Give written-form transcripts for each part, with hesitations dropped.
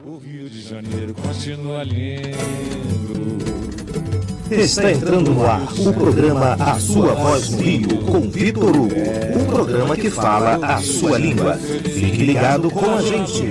O Rio de Janeiro continua lindo. Está entrando no ar o programa A Sua Voz no Rio, com Vitor Hugo. Um programa que fala a sua língua. Fique ligado com a gente.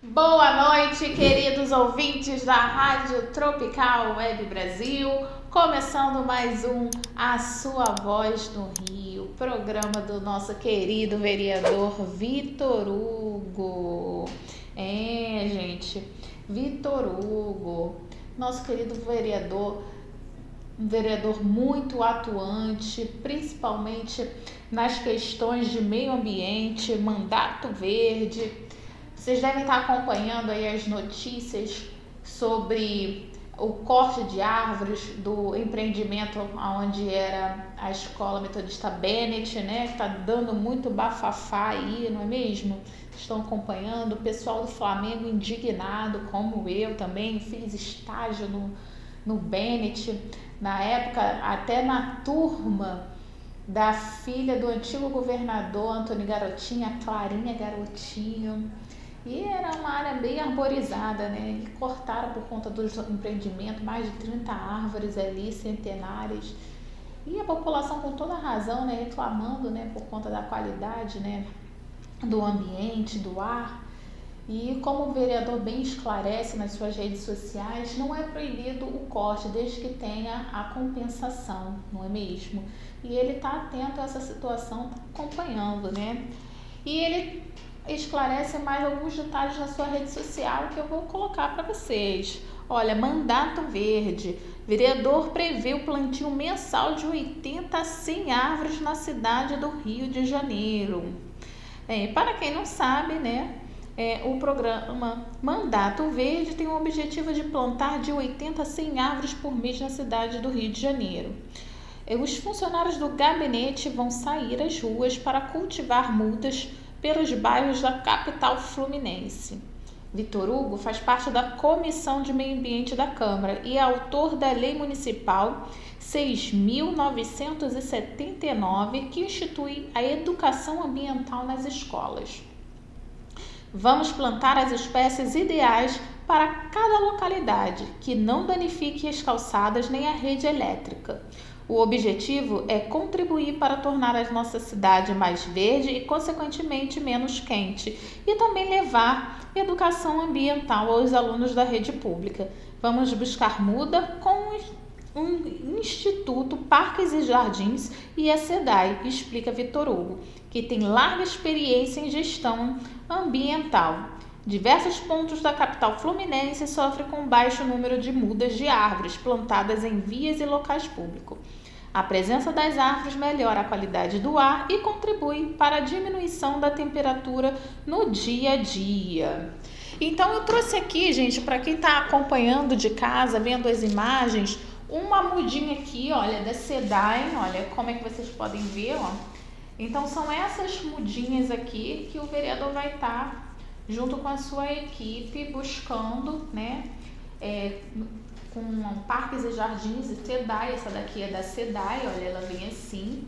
Boa noite, queridos ouvintes da Rádio Tropical Web Brasil. Começando mais um A Sua Voz no Rio, programa do nosso querido vereador Vitor Hugo. Gente, Vitor Hugo, nosso querido vereador, um vereador muito atuante, principalmente nas questões de meio ambiente, mandato verde. Vocês devem estar acompanhando aí as notícias sobre o corte de árvores do empreendimento onde era a Escola Metodista Bennett, né? Que está dando muito bafafá aí, não é mesmo? Estão acompanhando, o pessoal do Flamengo indignado, como eu também, fiz estágio no Bennett, na época até na turma da filha do antigo governador Antônio Garotinho, a Clarinha Garotinho. E era uma área bem arborizada, né? E cortaram por conta do empreendimento mais de 30 árvores ali, centenárias. E a população com toda a razão, né? Reclamando, né? Por conta da qualidade, né? Do ambiente, do ar. E como o vereador bem esclarece nas suas redes sociais, não é proibido o corte desde que tenha a compensação, não é mesmo? E ele está atento a essa situação, tá acompanhando, né? E ele esclarece mais alguns detalhes na sua rede social que eu vou colocar para vocês. Olha, mandato verde. Vereador prevê o plantio mensal de 80 a 100 árvores na cidade do Rio de Janeiro. Para quem não sabe, né, o programa Mandato Verde tem o objetivo de plantar de 80 a 100 árvores por mês na cidade do Rio de Janeiro. Os funcionários do gabinete vão sair às ruas para cultivar mudas pelos bairros da capital fluminense. Vitor Hugo faz parte da Comissão de Meio Ambiente da Câmara e é autor da Lei Municipal 6.979, que institui a educação ambiental nas escolas. Vamos plantar as espécies ideais para cada localidade, que não danifique as calçadas nem a rede elétrica. O objetivo é contribuir para tornar a nossa cidade mais verde e, consequentemente, menos quente, e também levar educação ambiental aos alunos da rede pública. Vamos buscar muda com o Instituto Parques e Jardins e a SEDAI, explica Vitor Hugo, que tem larga experiência em gestão ambiental. Diversos pontos da capital fluminense sofrem com baixo número de mudas de árvores plantadas em vias e locais públicos. A presença das árvores melhora a qualidade do ar e contribui para a diminuição da temperatura no dia a dia. Então eu trouxe aqui, gente, para quem está acompanhando de casa, vendo as imagens, uma mudinha aqui, olha, da SEDAI, olha como é que vocês podem ver, ó. Então são essas mudinhas aqui que o vereador vai estar junto com a sua equipe buscando, né, com Parques e Jardins e SEDAI, essa daqui é da SEDAI, olha, ela vem assim,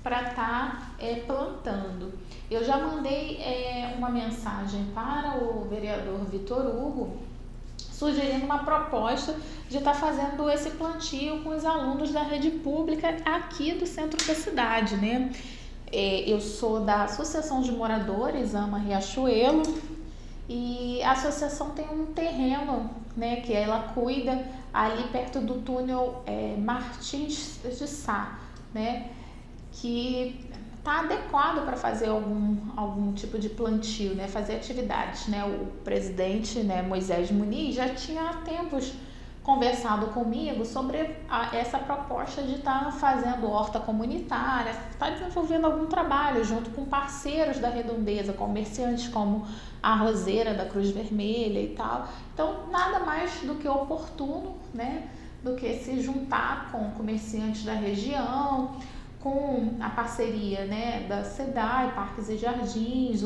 para estar plantando. Eu já mandei uma mensagem para o vereador Vitor Hugo, sugerindo uma proposta de estar fazendo esse plantio com os alunos da rede pública aqui do centro da cidade, né? Eu sou da Associação de Moradores Ama Riachuelo, e a associação tem um terreno, né, que ela cuida ali perto do túnel Martins de Sá, né, que está adequado para fazer algum tipo de plantio, né, fazer atividades, né. O presidente, né, Moisés Muniz, já tinha há tempos conversado comigo sobre essa proposta de estar fazendo horta comunitária, estar desenvolvendo algum trabalho junto com parceiros da redondeza, comerciantes como a Roseira da Cruz Vermelha e tal. Então, nada mais do que oportuno, né, do que se juntar com comerciantes da região, com a parceria, né, da SEDAI, Parques e Jardins,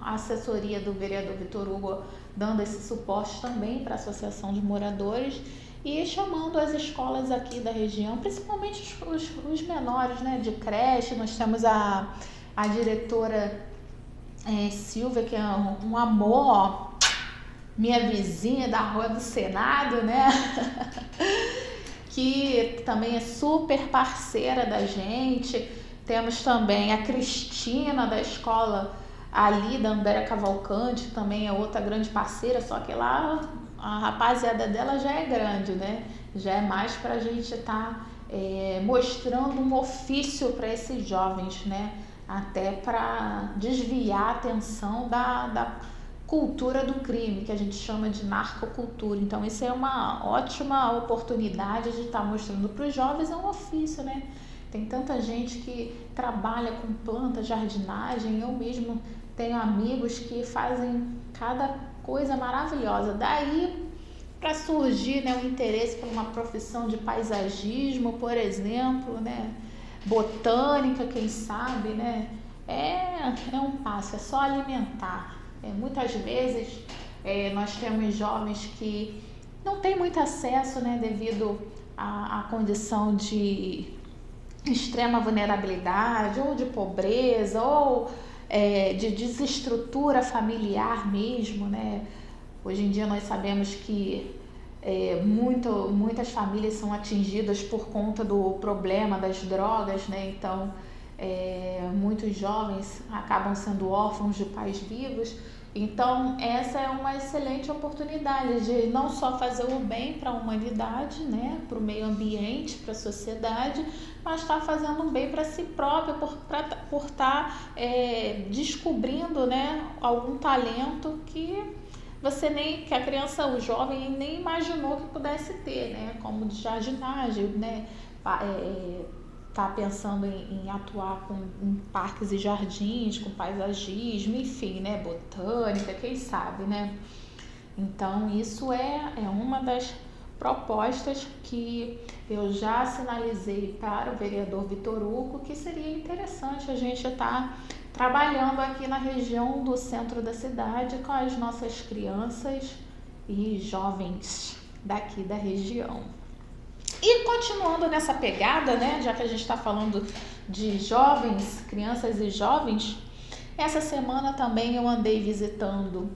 a assessoria do vereador Vitor Hugo dando esse suporte também para a Associação de Moradores e chamando as escolas aqui da região, principalmente os menores, né, de creche. Nós temos a a diretora Silvia, que é um amor, ó, minha vizinha da Rua do Senado, né? Que também é super parceira da gente. Temos também a Cristina, da escola ali da Andréa Cavalcante, que também é outra grande parceira, só que lá a rapaziada dela já é grande, né? Já é mais para a gente estar mostrando um ofício para esses jovens, né? Até para desviar a atenção da cultura do crime, que a gente chama de narcocultura. Então, isso é uma ótima oportunidade de estar mostrando para os jovens, é um ofício, né? Tem tanta gente que trabalha com planta, jardinagem, eu mesmo tenho amigos que fazem cada coisa maravilhosa. Daí para surgir, né, um interesse por uma profissão de paisagismo, por exemplo, né? Botânica, quem sabe, né? É um passo, é só alimentar. Muitas vezes nós temos jovens que não têm muito acesso, né, devido à condição de extrema vulnerabilidade, ou de pobreza, ou de desestrutura familiar mesmo, né? Hoje em dia nós sabemos que muitas famílias são atingidas por conta do problema das drogas, né? Então, muitos jovens acabam sendo órfãos de pais vivos. Então, essa é uma excelente oportunidade de não só fazer o bem para a humanidade, né, para o meio ambiente, para a sociedade, mas estar fazendo um bem para si próprio, por estar descobrindo, né, algum talento que que a criança, o jovem, nem imaginou que pudesse ter, né, como de jardinagem, né, tá pensando em atuar em parques e jardins, com paisagismo, enfim, né, botânica, quem sabe, né? Então, isso é uma das propostas que eu já sinalizei para o vereador Vitor Hugo, que seria interessante a gente estar trabalhando aqui na região do centro da cidade com as nossas crianças e jovens daqui da região. E continuando nessa pegada, né, já que a gente está falando de jovens, crianças e jovens, essa semana também eu andei visitando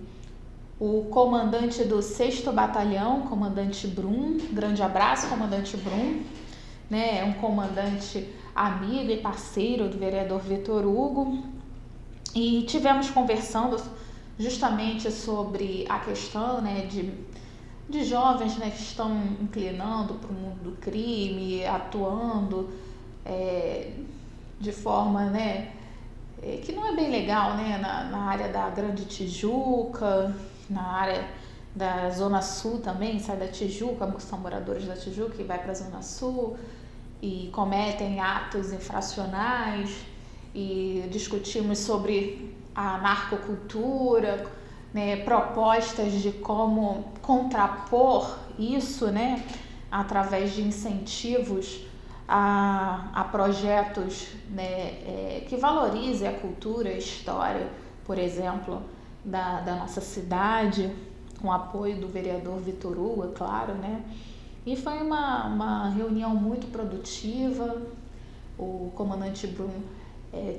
o comandante do 6º Batalhão, comandante Brum. Grande abraço, comandante Brum, né, é um comandante amigo e parceiro do vereador Vitor Hugo, e tivemos conversando justamente sobre a questão, né, de jovens, né, que estão inclinando para o mundo do crime, atuando de forma, né, que não é bem legal, né, na área da Grande Tijuca, na área da Zona Sul também, sai da Tijuca, são moradores da Tijuca e vai para a Zona Sul e cometem atos infracionais, e discutimos sobre a narcocultura, né, propostas de como contrapor isso, né, através de incentivos a projetos, né, que valorizem a cultura e a história, por exemplo, da nossa cidade, com apoio do vereador Vitor Hugo, é claro, né? E foi uma reunião muito produtiva. O comandante Brum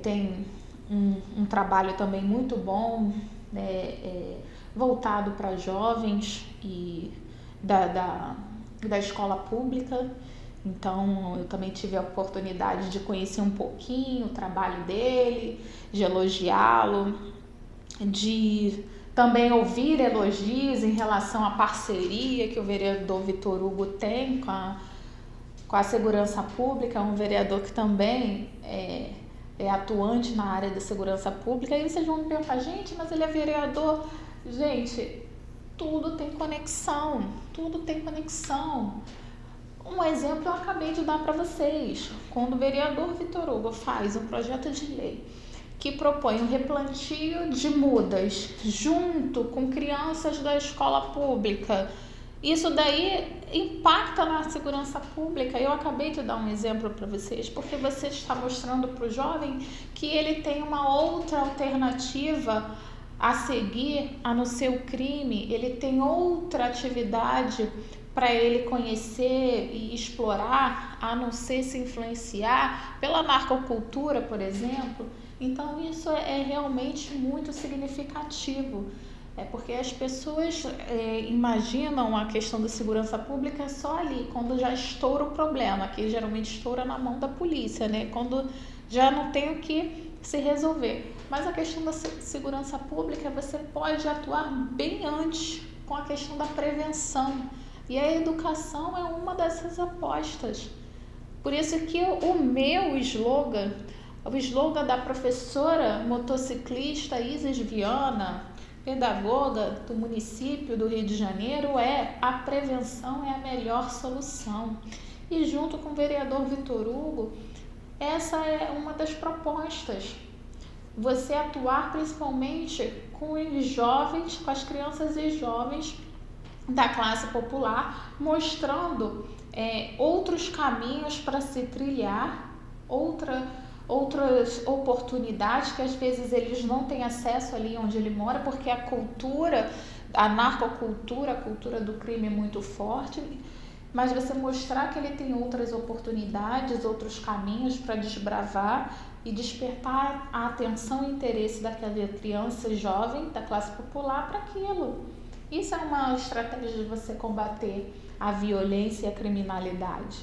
tem um trabalho também muito bom, voltado para jovens e da escola pública. Então, eu também tive a oportunidade de conhecer um pouquinho o trabalho dele, de elogiá-lo, de também ouvir elogios em relação à parceria que o vereador Vitor Hugo tem com a segurança pública, um vereador que também é atuante na área da segurança pública. E vocês vão me perguntar, gente, mas ele é vereador. Gente, tudo tem conexão, tudo tem conexão. Um exemplo eu acabei de dar para vocês. Quando o vereador Vitor Hugo faz um projeto de lei que propõe o replantio de mudas junto com crianças da escola pública, isso daí impacta na segurança pública. Eu acabei de dar um exemplo para vocês, porque você está mostrando para o jovem que ele tem uma outra alternativa a seguir a não ser o crime, ele tem outra atividade para ele conhecer e explorar, a não ser se influenciar pela narcocultura, por exemplo. Então isso é realmente muito significativo. É porque as pessoas imaginam a questão da segurança pública só ali, quando já estoura o problema, que geralmente estoura na mão da polícia, né? Quando já não tem o que se resolver. Mas a questão da segurança pública, você pode atuar bem antes com a questão da prevenção. E a educação é uma dessas apostas. Por isso que o meu slogan, o slogan da professora motociclista Isis Viana, pedagoga do município do Rio de Janeiro, é: a prevenção é a melhor solução. E junto com o vereador Vitor Hugo, essa é uma das propostas. Você atuar principalmente com os jovens, com as crianças e jovens da classe popular, mostrando outros caminhos para se trilhar, outras oportunidades que às vezes eles não têm acesso ali onde ele mora, porque a cultura, a narcocultura, a cultura do crime é muito forte, mas você mostrar que ele tem outras oportunidades, outros caminhos para desbravar e despertar a atenção e interesse daquela criança jovem da classe popular para aquilo. Isso é uma estratégia de você combater a violência e a criminalidade.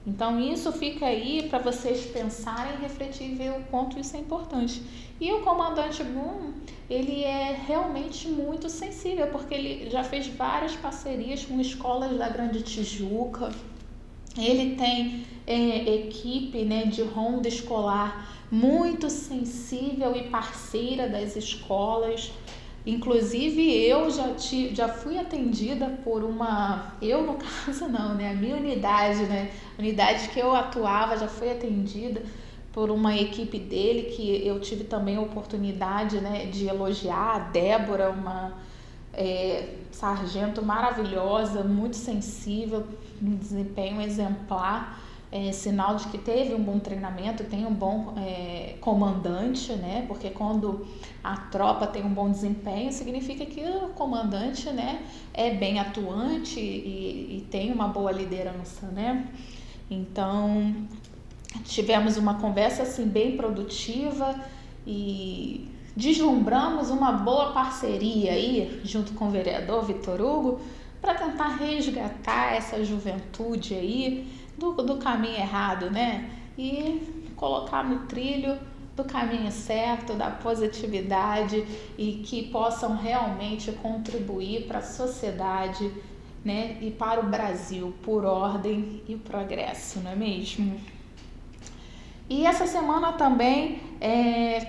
Então isso fica aí para vocês pensarem, refletir e ver o quanto isso é importante. E o comandante Boom, ele é realmente muito sensível, porque ele já fez várias parcerias com escolas da Grande Tijuca. Ele tem equipe, né, de ronda escolar muito sensível e parceira das escolas. Inclusive eu já fui atendida por eu no caso não, né, a minha unidade, né, a unidade que eu atuava já foi atendida por uma equipe dele, que eu tive também a oportunidade, né, de elogiar a Débora, uma sargento maravilhosa, muito sensível, um desempenho exemplar. Sinal de que teve um bom treinamento, tem um bom comandante, né? Porque quando a tropa tem um bom desempenho, significa que o comandante, né, é bem atuante e tem uma boa liderança, né? Então, tivemos uma conversa assim bem produtiva e deslumbramos uma boa parceria aí, junto com o vereador Vitor Hugo, para tentar resgatar essa juventude aí do caminho errado, né? E colocar no trilho do caminho certo, da positividade, e que possam realmente contribuir para a sociedade, né? E para o Brasil, por ordem e progresso, não é mesmo? E essa semana também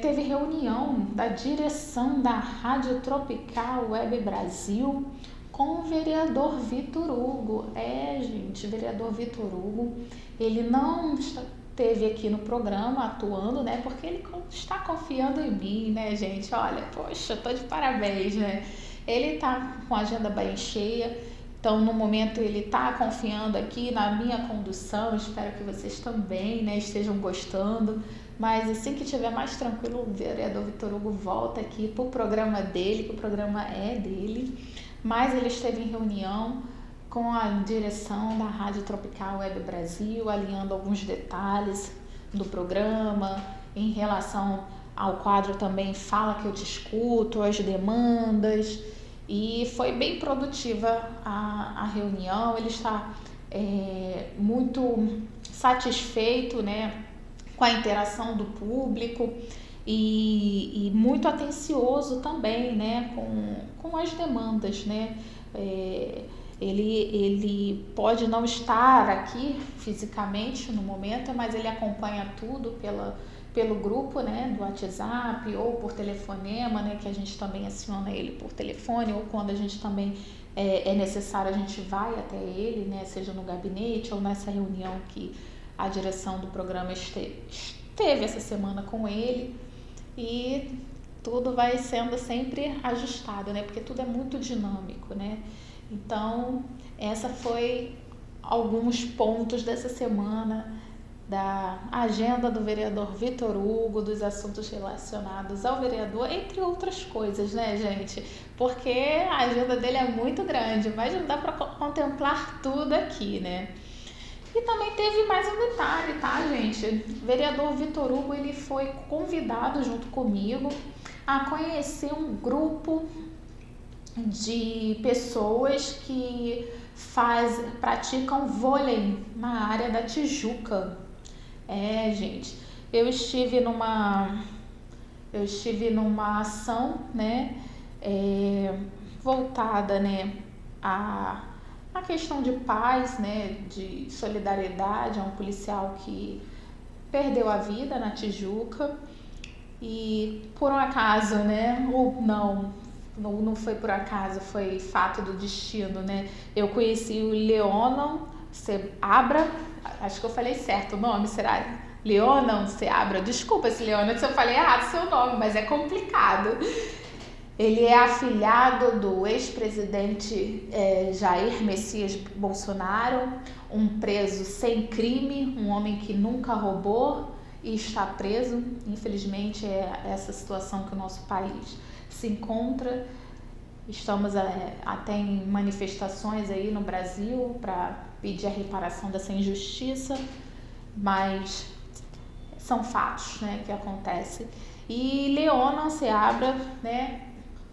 teve reunião da direção da Rádio Tropical Web Brasil com o vereador Vitor Hugo. Gente, o vereador Vitor Hugo, ele não esteve aqui no programa atuando, né? Porque ele está confiando em mim, né, gente? Olha, poxa, tô de parabéns, né? Ele tá com a agenda bem cheia, então no momento ele tá confiando aqui na minha condução. Espero que vocês também, né, estejam gostando. Mas assim que estiver mais tranquilo, o vereador Vitor Hugo volta aqui pro programa dele, que o programa é dele. Mas ele esteve em reunião com a direção da Rádio Tropical Web Brasil, alinhando alguns detalhes do programa, em relação ao quadro também Fala Que Eu Te Escuto, as demandas, e foi bem produtiva a reunião. Ele está muito satisfeito, né, com a interação do público, e muito atencioso também, né, com as demandas, né. Ele pode não estar aqui fisicamente no momento, mas ele acompanha tudo pelo grupo, né, do WhatsApp ou por telefonema, né, que a gente também aciona ele por telefone, ou quando a gente também é necessário, a gente vai até ele, né, seja no gabinete ou nessa reunião que a direção do programa esteve essa semana com ele. E tudo vai sendo sempre ajustado, né? Porque tudo é muito dinâmico, né? Então, essa foi alguns pontos dessa semana da agenda do vereador Vitor Hugo, dos assuntos relacionados ao vereador, entre outras coisas, né, gente? Porque a agenda dele é muito grande, mas não dá para contemplar tudo aqui, né? E também teve mais um detalhe, tá, gente? O vereador Vitor Hugo, ele foi convidado junto comigo a conhecer um grupo de pessoas que praticam vôlei na área da Tijuca. Gente, eu estive numa ação, né, voltada, né, a questão de paz, né, de solidariedade a um policial que perdeu a vida na Tijuca. E por um acaso, né, ou não foi por acaso, foi fato do destino, né? Eu conheci o Leonon Seabra, acho que eu falei certo o nome, será? Leonon Seabra, desculpa se Leonon, se eu falei seu nome, mas é complicado. Ele é afilhado do ex-presidente Jair Messias Bolsonaro, um preso sem crime, um homem que nunca roubou e está preso. Infelizmente é essa situação que o nosso país se encontra. Estamos até em manifestações aí no Brasil para pedir a reparação dessa injustiça, mas são fatos, né, que acontecem. E Leonon Seabra, né,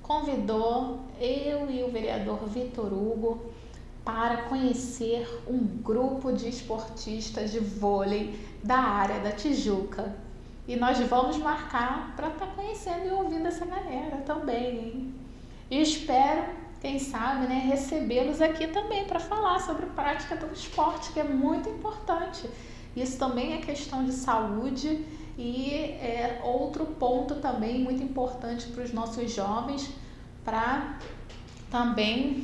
convidou eu e o vereador Vitor Hugo para conhecer um grupo de esportistas de vôlei da área da Tijuca. E nós vamos marcar para estar conhecendo e ouvindo essa galera também, hein? E espero, quem sabe, né, recebê-los aqui também para falar sobre a prática do esporte, que é muito importante. Isso também é questão de saúde e é outro ponto também muito importante para os nossos jovens, para também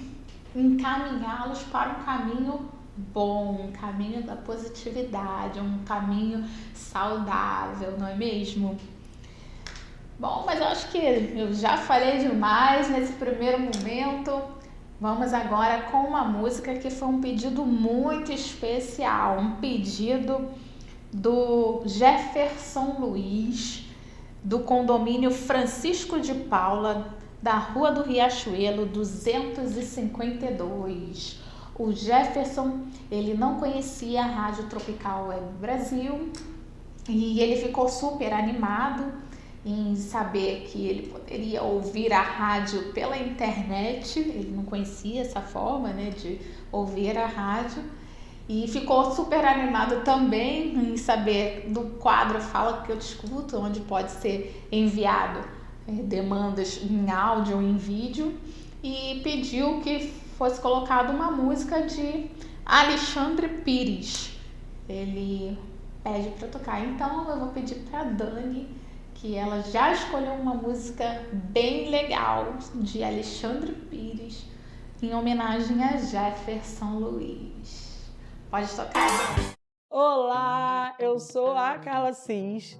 encaminhá-los para um caminho bom, um caminho da positividade, um caminho saudável, não é mesmo? Bom, mas eu acho que eu já falei demais nesse primeiro momento. Vamos agora com uma música que foi um pedido muito especial, um pedido do Jefferson Luiz, do condomínio Francisco de Paula, da Rua do Riachuelo 252. O Jefferson, ele não conhecia a Rádio Tropical Web Brasil e ele ficou super animado em saber que ele poderia ouvir a rádio pela internet. Ele não conhecia essa forma, né, de ouvir a rádio, e ficou super animado também em saber do quadro Fala Que Eu Te Escuto, onde pode ser enviado demandas em áudio ou em vídeo, e pediu que fosse colocada uma música de Alexandre Pires. Ele pede para tocar, então eu vou pedir para Dani, que ela já escolheu uma música bem legal de Alexandre Pires em homenagem a Jefferson Luiz. Pode tocar. Olá, eu sou a Carla Cis.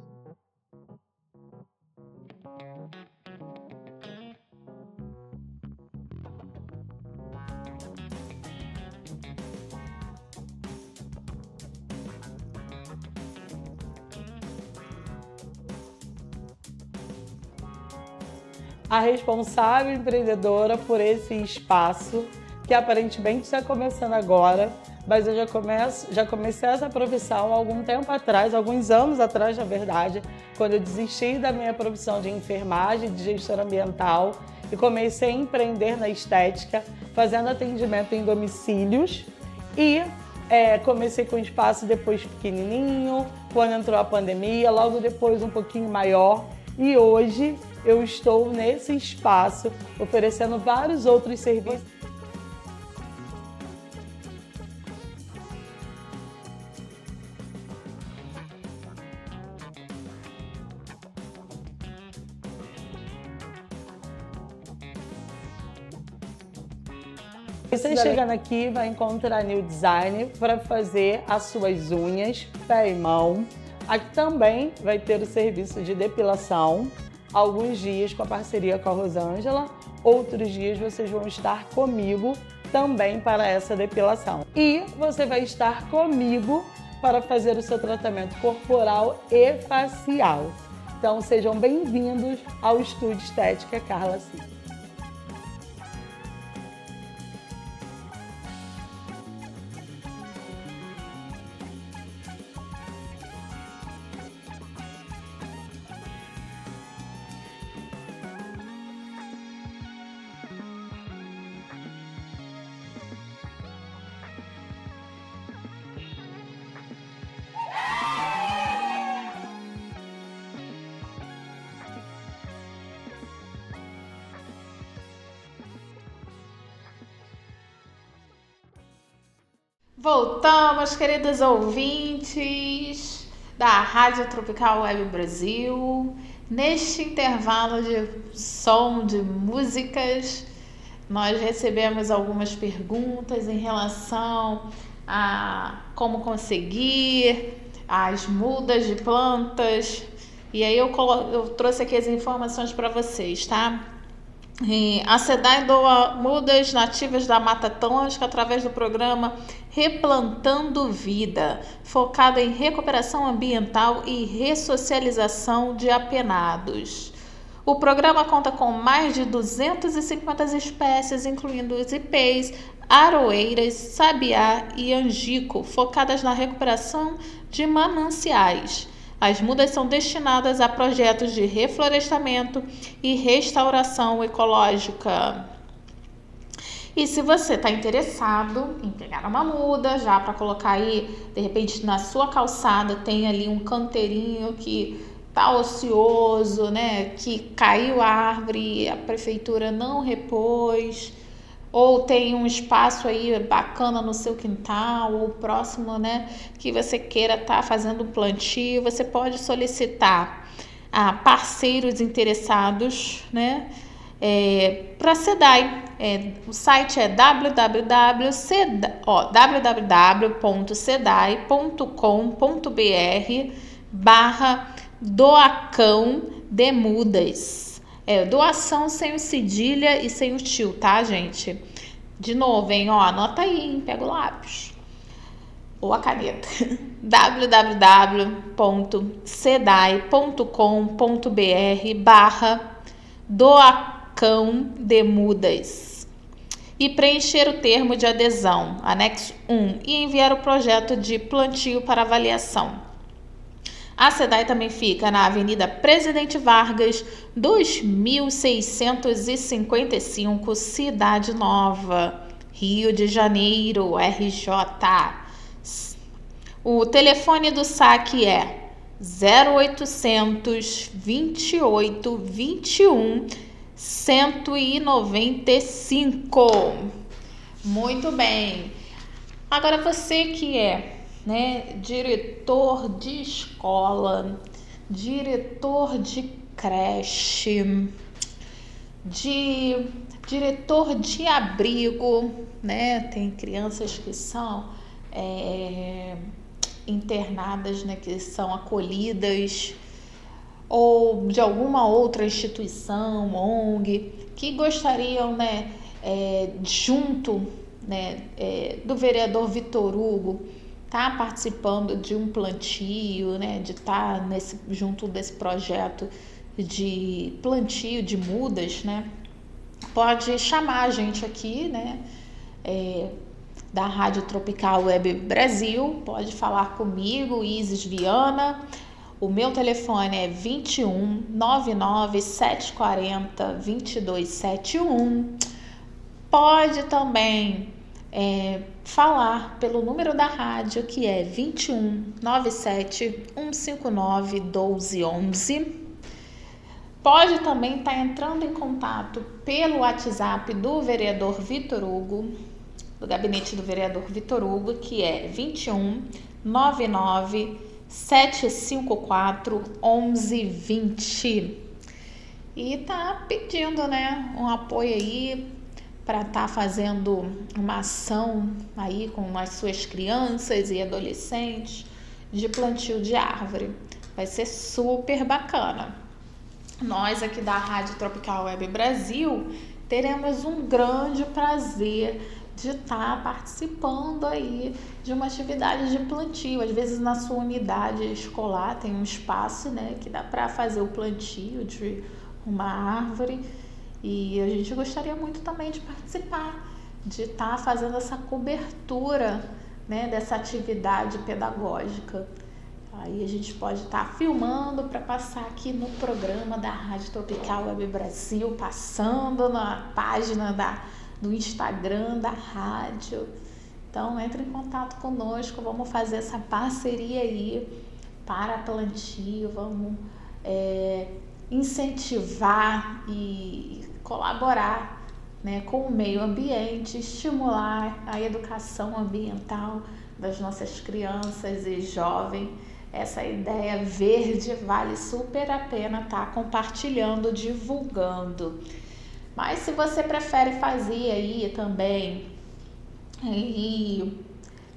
A responsável empreendedora por esse espaço, que aparentemente está começando agora, mas eu já comecei essa profissão há algum tempo atrás, alguns anos atrás, na verdade, quando eu desisti da minha profissão de enfermagem, de gestora ambiental, e comecei a empreender na estética, fazendo atendimento em domicílios, e comecei com um espaço depois pequenininho, quando entrou a pandemia, logo depois um pouquinho maior, e hoje eu estou nesse espaço oferecendo vários outros serviços. Você chegando aqui vai encontrar New Design para fazer as suas unhas, pé e mão. Aqui também vai ter o serviço de depilação. Alguns dias com a parceria com a Rosângela, outros dias vocês vão estar comigo também para essa depilação. E você vai estar comigo para fazer o seu tratamento corporal e facial. Então sejam bem-vindos ao Estúdio Estética Carla Cis. Voltamos, queridos ouvintes da Rádio Tropical Web Brasil. Neste intervalo de som de músicas, nós recebemos algumas perguntas em relação a como conseguir as mudas de plantas. E aí eu trouxe aqui as informações para vocês, tá? A SEDAI doa mudas nativas da Mata Atlântica através do programa Replantando Vida, focado em recuperação ambiental e ressocialização de apenados. O programa conta com mais de 250 espécies, incluindo os ipês, aroeiras, sabiá e angico, focadas na recuperação de mananciais. As mudas são destinadas a projetos de reflorestamento e restauração ecológica. E se você está interessado em pegar uma muda já para colocar aí, de repente na sua calçada tem ali um canteirinho que tá ocioso, né? Que caiu a árvore e a prefeitura não repôs, ou tem um espaço aí bacana no seu quintal ou próximo, né, que você queira estar fazendo um plantio, você pode solicitar a parceiros interessados, né, para a SEDAI. O site é www.sedai.com.br/doacão de mudas. Doação sem o cedilha e sem o tio, tá, gente? De novo, hein? Anota aí, hein? Pega o lápis ou a caneta. www.sedai.com.br/doacão de mudas e preencher o termo de adesão, anexo 1, e enviar o projeto de plantio para avaliação. A SEDAI também fica na Avenida Presidente Vargas, 2655, Cidade Nova, Rio de Janeiro, RJ. O telefone do saque é 0800 28 21 195. Muito bem. Agora você que é, né, diretor de escola, diretor de creche, diretor de abrigo, né? Tem crianças que são internadas, né, que são acolhidas, ou de alguma outra instituição, ONG, que gostariam, né, junto, né, do vereador Vitor Hugo, tá participando de um plantio, né, de estar junto desse projeto de plantio de mudas, né, pode chamar a gente aqui, né, da Rádio Tropical Web Brasil, pode falar comigo, Isis Viana. O meu telefone é 21 99 740 2271. Pode também falar pelo número da rádio, que é 21 97 159 1211. Pode também estar entrando em contato pelo WhatsApp do vereador Vitor Hugo, do gabinete do vereador Vitor Hugo, que é 21 99 754 1120. E tá pedindo, né, um apoio aí para estar fazendo uma ação aí com as suas crianças e adolescentes de plantio de árvore. Vai ser super bacana. Nós aqui da Rádio Tropical Web Brasil teremos um grande prazer de estar participando aí de uma atividade de plantio. Às vezes na sua unidade escolar tem um espaço, né, que dá para fazer o plantio de uma árvore, e a gente gostaria muito também de participar, de estar fazendo essa cobertura, né, dessa atividade pedagógica. Aí a gente pode estar filmando para passar aqui no programa da Rádio Tropical Web Brasil, passando na página do Instagram da rádio. Então entre em contato conosco, vamos fazer essa parceria aí para plantio, vamos incentivar e colaborar, né, com o meio ambiente, estimular a educação ambiental das nossas crianças e jovens. Essa ideia verde vale super a pena estar compartilhando, divulgando. Mas se você prefere fazer aí também e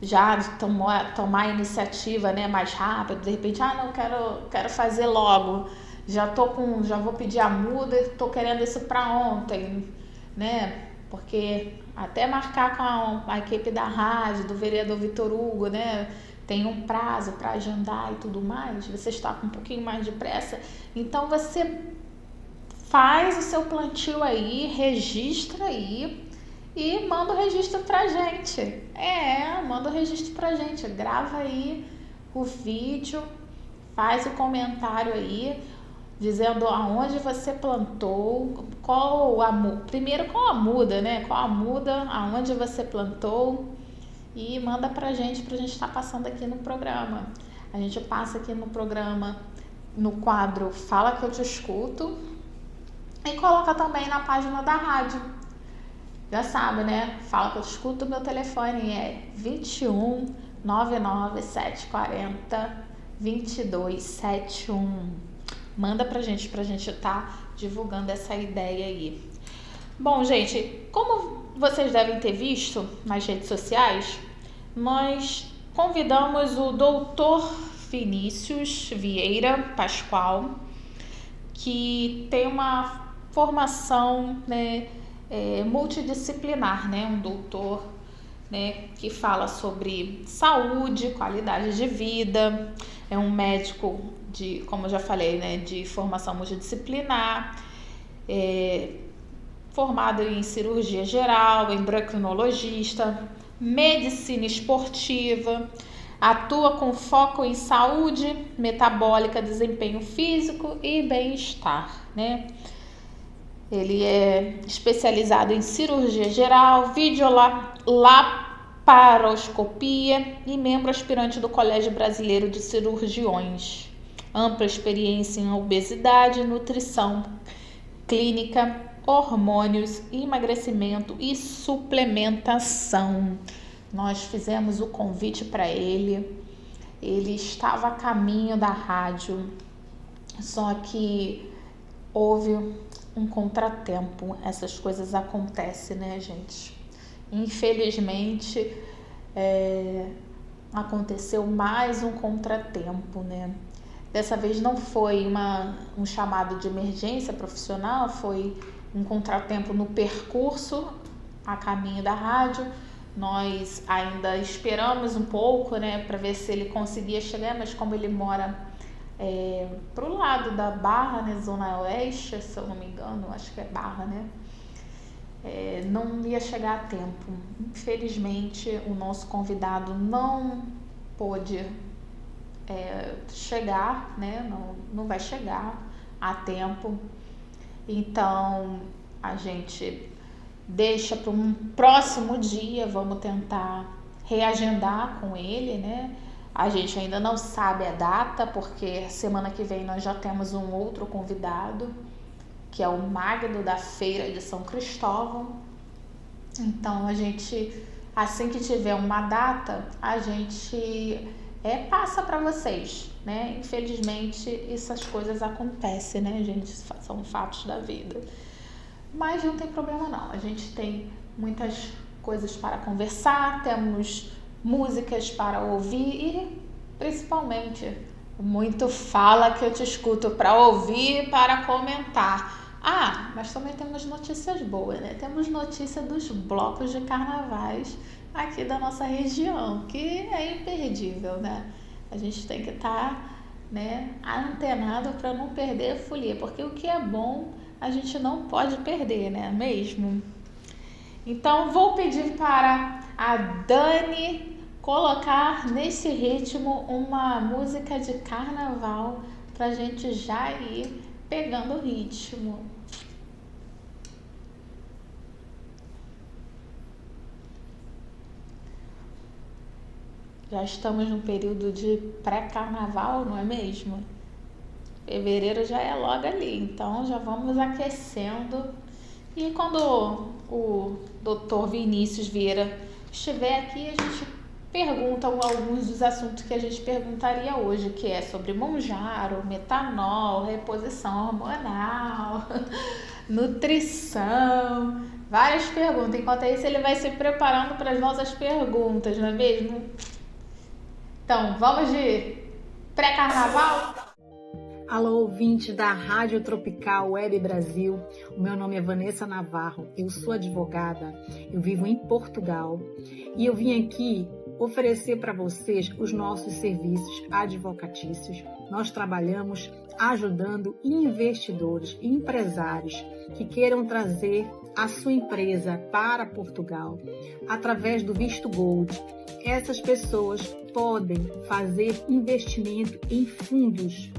já tomar a iniciativa, né, mais rápido, de repente, não, quero fazer logo, já vou pedir a muda, tô querendo isso para ontem, né? Porque até marcar com a equipe da rádio, do vereador Vitor Hugo, né? Tem um prazo para agendar e tudo mais, você está com um pouquinho mais de pressa, então você faz o seu plantio aí, registra aí e manda o registro pra gente. Manda o registro pra gente, grava aí o vídeo, faz o comentário aí, dizendo aonde você plantou, primeiro qual a muda, né? Qual a muda, aonde você plantou, e manda pra gente estar passando aqui no programa. A gente passa aqui no programa, no quadro Fala Que Eu Te Escuto, e coloca também na página da rádio. Já sabe, né? Fala Que Eu Te Escuto, meu telefone é 21 99 740 2271. Manda pra gente estar divulgando essa ideia aí. Bom, gente, como vocês devem ter visto nas redes sociais, nós convidamos o Dr. Vinícius Vieira Pascoal, que tem uma formação, né, multidisciplinar, né, um doutor, né, que fala sobre saúde, qualidade de vida, é um médico como eu já falei, né, de formação multidisciplinar, formado em cirurgia geral, endocrinologista, medicina esportiva, atua com foco em saúde metabólica, desempenho físico e bem-estar, né? Ele é especializado em cirurgia geral, videolaparoscopia e membro aspirante do Colégio Brasileiro de Cirurgiões. Ampla experiência em obesidade, nutrição clínica, hormônios, emagrecimento e suplementação. Nós fizemos o convite para ele estava a caminho da rádio, só que houve um contratempo. Essas coisas acontecem, né, gente? Infelizmente, aconteceu mais um contratempo, né? Dessa vez não foi um chamado de emergência profissional, foi um contratempo no percurso a caminho da rádio. Nós ainda esperamos um pouco, né, para ver se ele conseguia chegar, mas como ele mora pro lado da Barra, né, Zona Oeste, se eu não me engano, acho que é Barra, né? Não ia chegar a tempo. Infelizmente, o nosso convidado não pôde chegar, né? Não vai chegar a tempo. Então, a gente deixa para um próximo dia, vamos tentar reagendar com ele, né? A gente ainda não sabe a data, porque semana que vem nós já temos um outro convidado, que é o Magno da Feira de São Cristóvão. Então, a gente, assim que tiver uma data, a gente passa para vocês, né? Infelizmente, essas coisas acontecem, né, gente? São fatos da vida. Mas não tem problema não, a gente tem muitas coisas para conversar, temos músicas para ouvir e principalmente muito Fala Que Eu Te Escuto para ouvir e para comentar. Mas também temos notícias boas, né? Temos notícia dos blocos de carnavais aqui da nossa região, que é imperdível, né? A gente tem que estar, né, antenado para não perder a folia, porque o que é bom a gente não pode perder, né? Mesmo. Então, vou pedir para a Dani colocar nesse ritmo uma música de carnaval para a gente já ir pegando o ritmo. Já estamos no período de pré-carnaval, não é mesmo? Fevereiro já é logo ali, então já vamos aquecendo E quando o Dr. Vinícius Vieira estiver aqui, a gente pergunta alguns dos assuntos que a gente perguntaria hoje, que é sobre Monjaro, metanol, reposição hormonal, nutrição, várias perguntas. Enquanto isso, ele vai se preparando para as nossas perguntas, não é mesmo? Então, vamos de pré-carnaval? Alô, ouvinte da Rádio Tropical Web Brasil. O meu nome é Vanessa Navarro, eu sou advogada, eu vivo em Portugal e eu vim aqui oferecer para vocês os nossos serviços advocatícios. Nós trabalhamos ajudando investidores e empresários que queiram trazer a sua empresa para Portugal através do visto Gold. Essas pessoas podem fazer investimento em fundos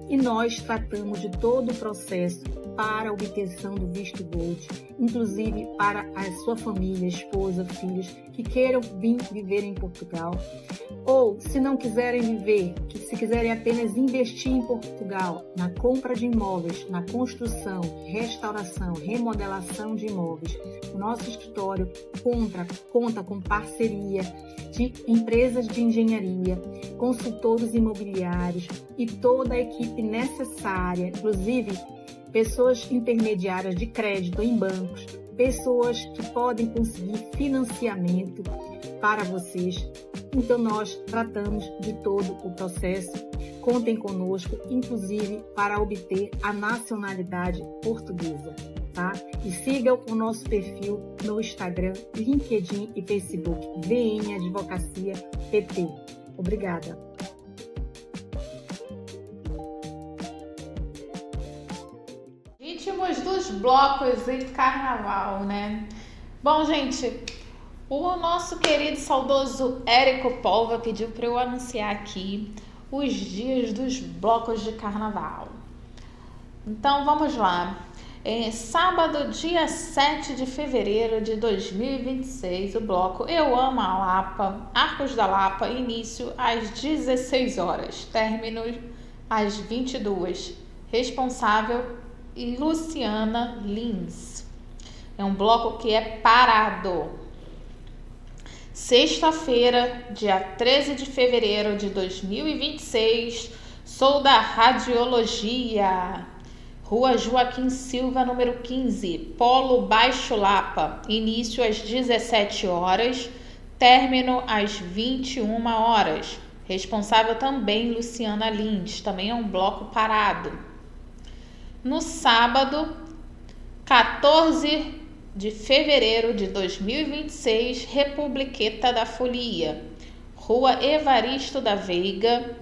e nós tratamos de todo o processo para a obtenção do visto Gold, inclusive para a sua família, esposa, filhos que queiram vir viver em Portugal, ou se não quiserem viver, se quiserem apenas investir em Portugal, na compra de imóveis, na construção, restauração, remodelação de imóveis. O nosso escritório conta com parceria de empresas de engenharia, consultores imobiliários e toda a equipe necessária, inclusive pessoas intermediárias de crédito em bancos, pessoas que podem conseguir financiamento para vocês. Então nós tratamos de todo o processo. Contem conosco, inclusive para obter a nacionalidade portuguesa, tá? E sigam o nosso perfil no Instagram, LinkedIn e Facebook, VN Advocacia PT. Obrigada. Ritmos dos blocos em carnaval, né? Bom, gente, o nosso querido saudoso Érico Polva pediu para eu anunciar aqui os dias dos blocos de carnaval. Então, vamos lá. Sábado, dia 7 de fevereiro de 2026, o bloco Eu Amo a Lapa, Arcos da Lapa, início às 16 horas, término às 22. Responsável Luciana Lins. É um bloco que é parado. Sexta-feira, dia 13 de fevereiro de 2026, sou da Radiologia, Rua Joaquim Silva, número 15, Polo Baixo Lapa, início às 17 horas, término às 21 horas. Responsável também Luciana Lins, também é um bloco parado. No sábado, 14 de fevereiro de 2026, Republiqueta da Folia, Rua Evaristo da Veiga,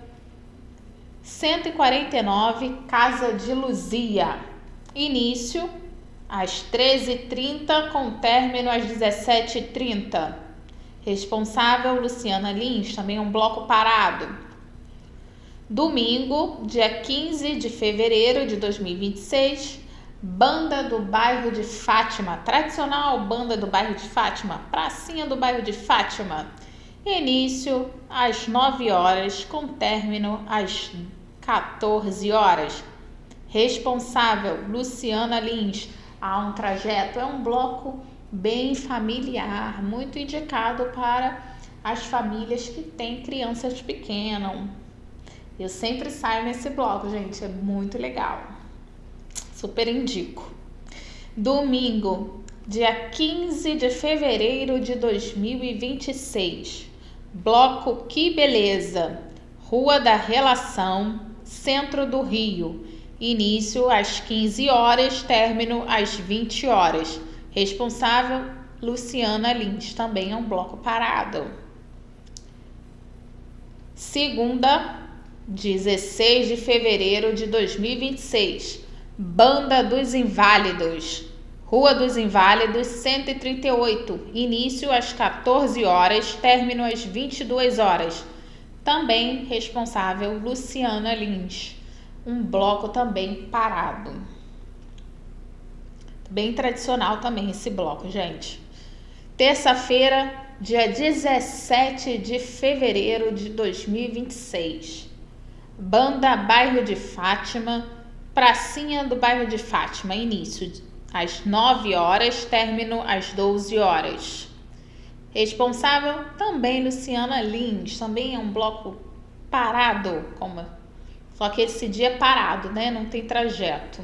149, Casa de Luzia. Início às 13h30, com término às 17h30. Responsável Luciana Lins, também um bloco parado. Domingo, dia 15 de fevereiro de 2026, Banda do Bairro de Fátima, tradicional Banda do Bairro de Fátima, pracinha do Bairro de Fátima. Início às 9 horas, com término às 14 horas. Responsável Luciana Lins. Há um trajeto, é um bloco bem familiar, muito indicado para as famílias que têm crianças pequenas. Eu sempre saio nesse bloco, gente, é muito legal. Super indico. Domingo, dia 15 de fevereiro de 2026. Bloco Que Beleza, Rua da Relação, Centro do Rio. Início às 15 horas, término às 20 horas. Responsável Luciana Lins, também é um bloco parado. Segunda, 16 de fevereiro de 2026, Banda dos Inválidos, Rua dos Inválidos, 138, início às 14 horas, término às 22 horas. Também responsável Luciana Lins, um bloco também parado. Bem tradicional também esse bloco, gente. Terça-feira, dia 17 de fevereiro de 2026. Banda Bairro de Fátima, pracinha do Bairro de Fátima, início às 9 horas, término às 12 horas. Responsável também Luciana Lins, também é um bloco parado, só que esse dia é parado, né? Não tem trajeto.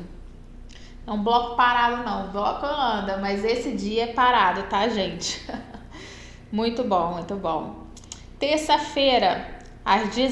É um bloco parado não, o bloco anda, mas esse dia é parado, tá, gente? Muito bom, muito bom. Terça-feira, dia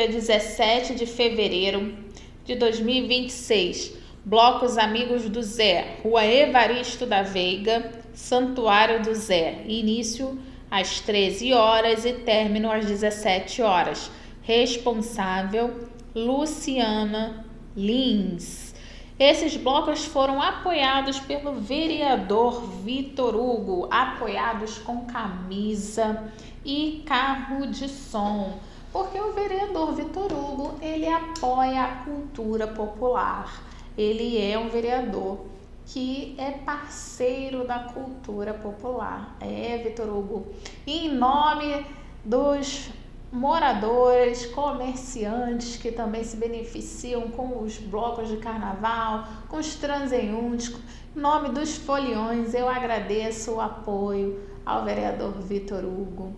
17 de fevereiro de 2026. Blocos Amigos do Zé, Rua Evaristo da Veiga, Santuário do Zé. Início às 13 horas e término às 17 horas. Responsável, Luciana Lins. Esses blocos foram apoiados pelo vereador Vitor Hugo, apoiados com camisa e carro de som, porque o vereador Vitor Hugo, ele apoia a cultura popular. Ele é um vereador que é parceiro da cultura popular. Vitor Hugo. E em nome dos moradores, comerciantes que também se beneficiam com os blocos de carnaval, com os transeuntes, em nome dos foliões, eu agradeço o apoio ao vereador Vitor Hugo,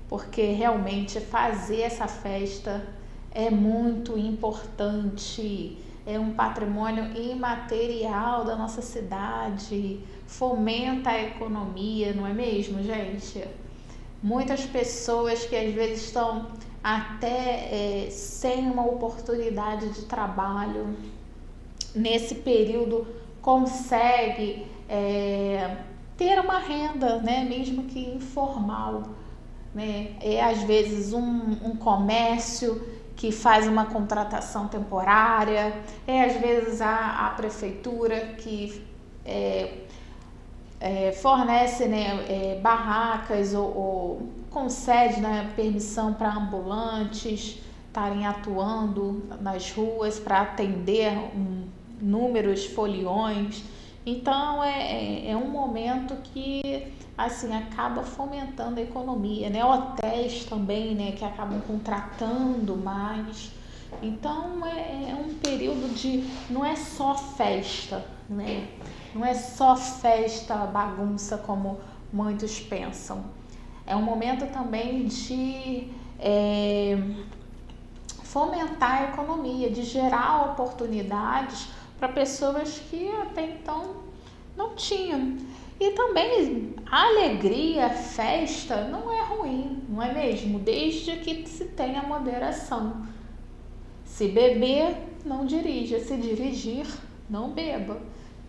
porque realmente fazer essa festa é muito importante, é um patrimônio imaterial da nossa cidade, fomenta a economia, não é mesmo, gente? Muitas pessoas que às vezes estão até sem uma oportunidade de trabalho, nesse período consegue ter uma renda, né, mesmo que informal, né? Às vezes um comércio que faz uma contratação temporária, às vezes a prefeitura que fornece, né, barracas ou concede, né, permissão para ambulantes estarem atuando nas ruas para atender números foliões. Então é um momento que assim acaba fomentando a economia, né? Hotéis também, né, que acabam contratando mais. Então é um período não é só festa, né? Não é só festa, bagunça como muitos pensam. É um momento também de fomentar a economia, de gerar oportunidades para pessoas que até então não tinham. E também a alegria, a festa não é ruim, não é mesmo? Desde que se tenha moderação. Se beber, não dirija. Se dirigir, não beba.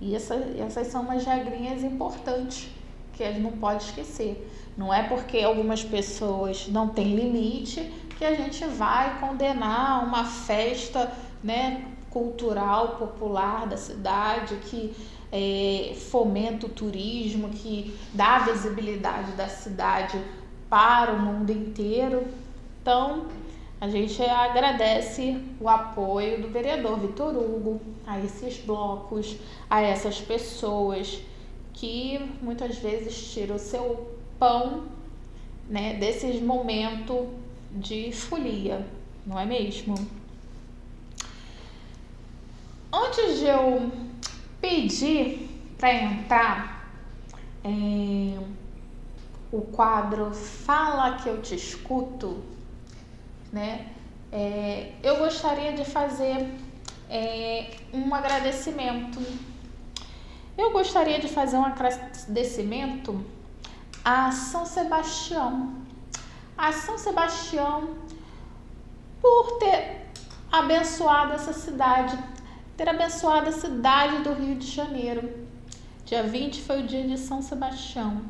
E essas são umas regrinhas importantes que a gente não pode esquecer. Não é porque algumas pessoas não têm limite que a gente vai condenar uma festa, né, cultural, popular da cidade, que fomenta o turismo, que dá visibilidade da cidade para o mundo inteiro. Então, a gente agradece o apoio do vereador Vitor Hugo a esses blocos, a essas pessoas que muitas vezes tiram o seu pão, né, desses momentos de folia, não é mesmo? Antes de eu pedir para entrar o quadro Fala que eu te escuto, né? Eu gostaria de fazer um agradecimento. Eu gostaria de fazer um agradecimento a São Sebastião. A São Sebastião por ter abençoado essa cidade, ter abençoado a cidade do Rio de Janeiro. Dia 20 foi o dia de São Sebastião,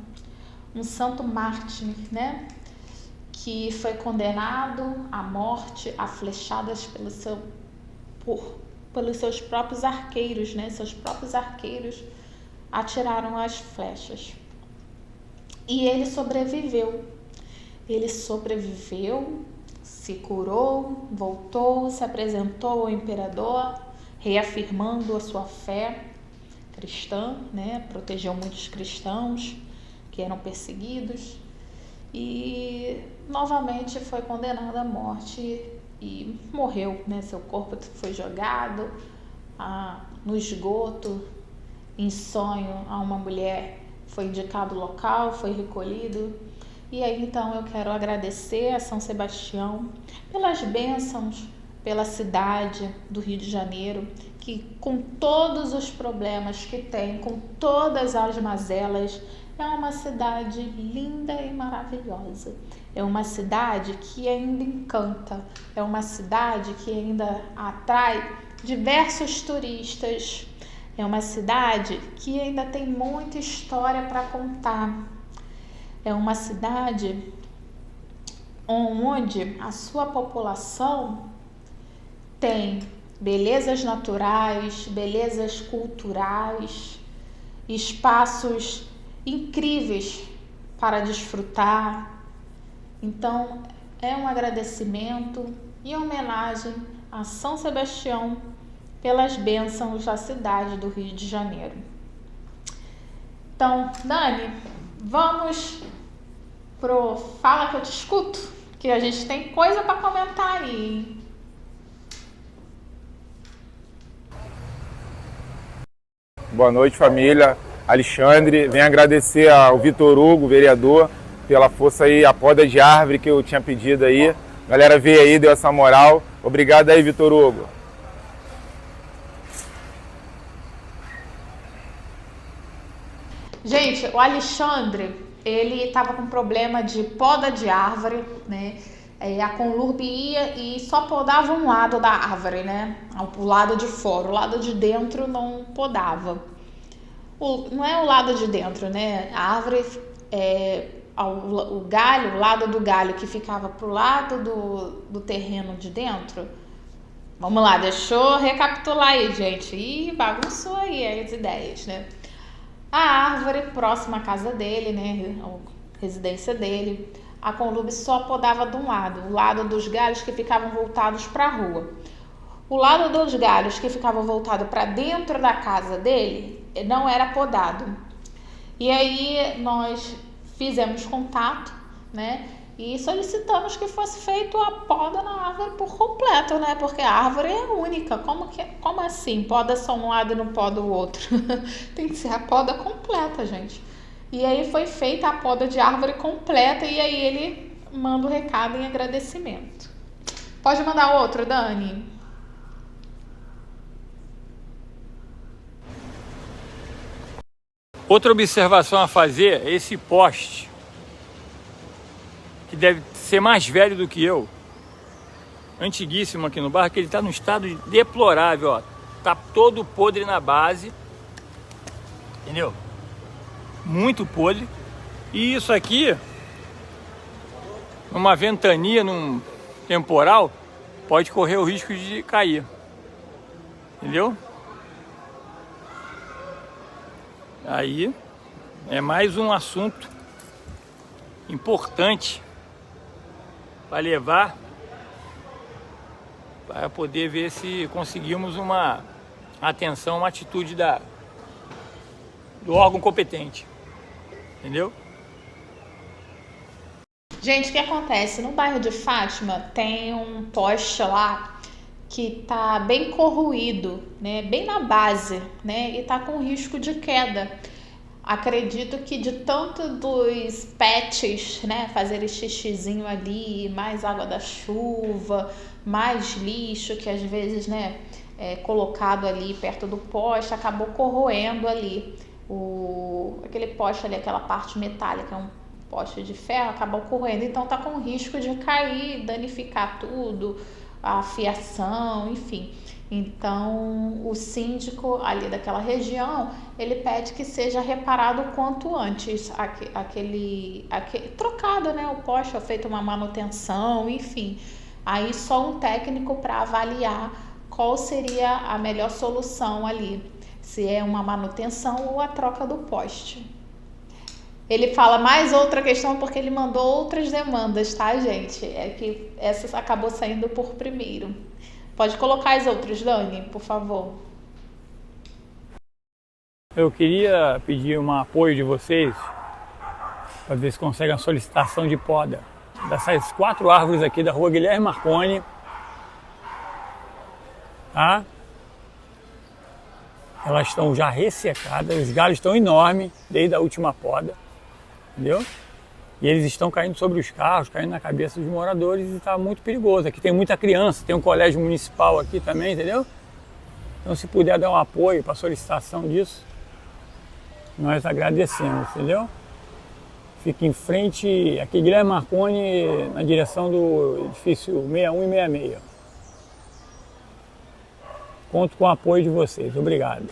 um santo mártir, né? Que foi condenado à morte a flechadas pelos seus próprios arqueiros, né? Seus próprios arqueiros atiraram as flechas. E ele sobreviveu. Ele sobreviveu, se curou, voltou, se apresentou ao imperador, reafirmando a sua fé cristã, né? Protegeu muitos cristãos que eram perseguidos. E novamente foi condenado à morte e morreu, né? Seu corpo foi jogado no esgoto, em sonho, a uma mulher foi indicado o local, foi recolhido. E aí então eu quero agradecer a São Sebastião pelas bênçãos, pela cidade do Rio de Janeiro, que com todos os problemas que tem, com todas as mazelas, é uma cidade linda e maravilhosa. É uma cidade que ainda encanta, é uma cidade que ainda atrai diversos turistas, é uma cidade que ainda tem muita história para contar. É uma cidade onde a sua população tem belezas naturais, belezas culturais, espaços incríveis para desfrutar. Então, é um agradecimento e homenagem a São Sebastião pelas bênçãos da cidade do Rio de Janeiro. Então, Dani, vamos pro Fala que eu te escuto, que a gente tem coisa para comentar aí, hein? Boa noite, família. Alexandre, venho agradecer ao Vitor Hugo, vereador, pela força aí, a poda de árvore que eu tinha pedido aí. A galera veio aí, deu essa moral. Obrigado aí, Vitor Hugo. Gente, o Alexandre, ele estava com problema de poda de árvore, né? A Conlurb ia e só podava um lado da árvore, né? O lado de fora, o lado de dentro não podava. Não é o lado de dentro, né? A árvore, o galho, o lado do galho que ficava pro lado do terreno de dentro. Vamos lá, deixa eu recapitular aí, gente. Ih, bagunçou aí as ideias, né? A árvore próxima à casa dele, né? A residência dele. A Conlurb só podava de um lado, o lado dos galhos que ficavam voltados para a rua. O lado dos galhos que ficavam voltados para dentro da casa dele não era podado. E aí nós fizemos contato, né? E solicitamos que fosse feita a poda na árvore por completo, né? Porque a árvore é única. Como assim? Poda só um lado e não poda o outro? Tem que ser a poda completa, gente. E aí foi feita a poda de árvore completa e aí ele manda o recado em agradecimento. Pode mandar outro, Dani? Outra observação a fazer é esse poste, que deve ser mais velho do que eu, antiguíssimo aqui no bairro, que ele está num estado deplorável, ó. Tá todo podre na base, entendeu? Muito podre. E isso aqui, numa ventania, num temporal, pode correr o risco de cair, entendeu? Aí é mais um assunto importante para levar, para poder ver se conseguimos uma atenção, uma atitude do órgão competente, entendeu? Gente, o que acontece? No bairro de Fátima tem um poste lá que tá bem corroído, né? Bem na base, né? E tá com risco de queda. Acredito que de tanto dos pets, né, fazerem xixizinho ali, mais água da chuva, mais lixo que às vezes, né, é colocado ali perto do poste, acabou corroendo ali aquele poste ali, aquela parte metálica, é um poste de ferro, acabou corroendo, então tá com risco de cair, danificar tudo, a fiação, enfim. Então, o síndico ali daquela região, ele pede que seja reparado o quanto antes, trocado, né, o poste, feita uma manutenção, enfim. Aí só um técnico para avaliar qual seria a melhor solução ali, se é uma manutenção ou a troca do poste. Ele fala mais outra questão porque ele mandou outras demandas, tá, gente? É que essa acabou saindo por primeiro. Pode colocar as outras, Dani, por favor. Eu queria pedir um apoio de vocês para ver se consegue uma solicitação de poda dessas 4 árvores aqui da rua Guilherme Marconi, tá? elas estão já ressecadas, os galhos estão enormes desde a última poda, entendeu? E eles estão caindo sobre os carros, caindo na cabeça dos moradores e está muito perigoso. Aqui tem muita criança, tem um colégio municipal aqui também, entendeu? Então se puder dar um apoio para a solicitação disso, nós agradecemos, entendeu? Fica em frente, aqui Guilherme Marconi, na direção do edifício 61 e 66. Conto com o apoio de vocês, obrigado.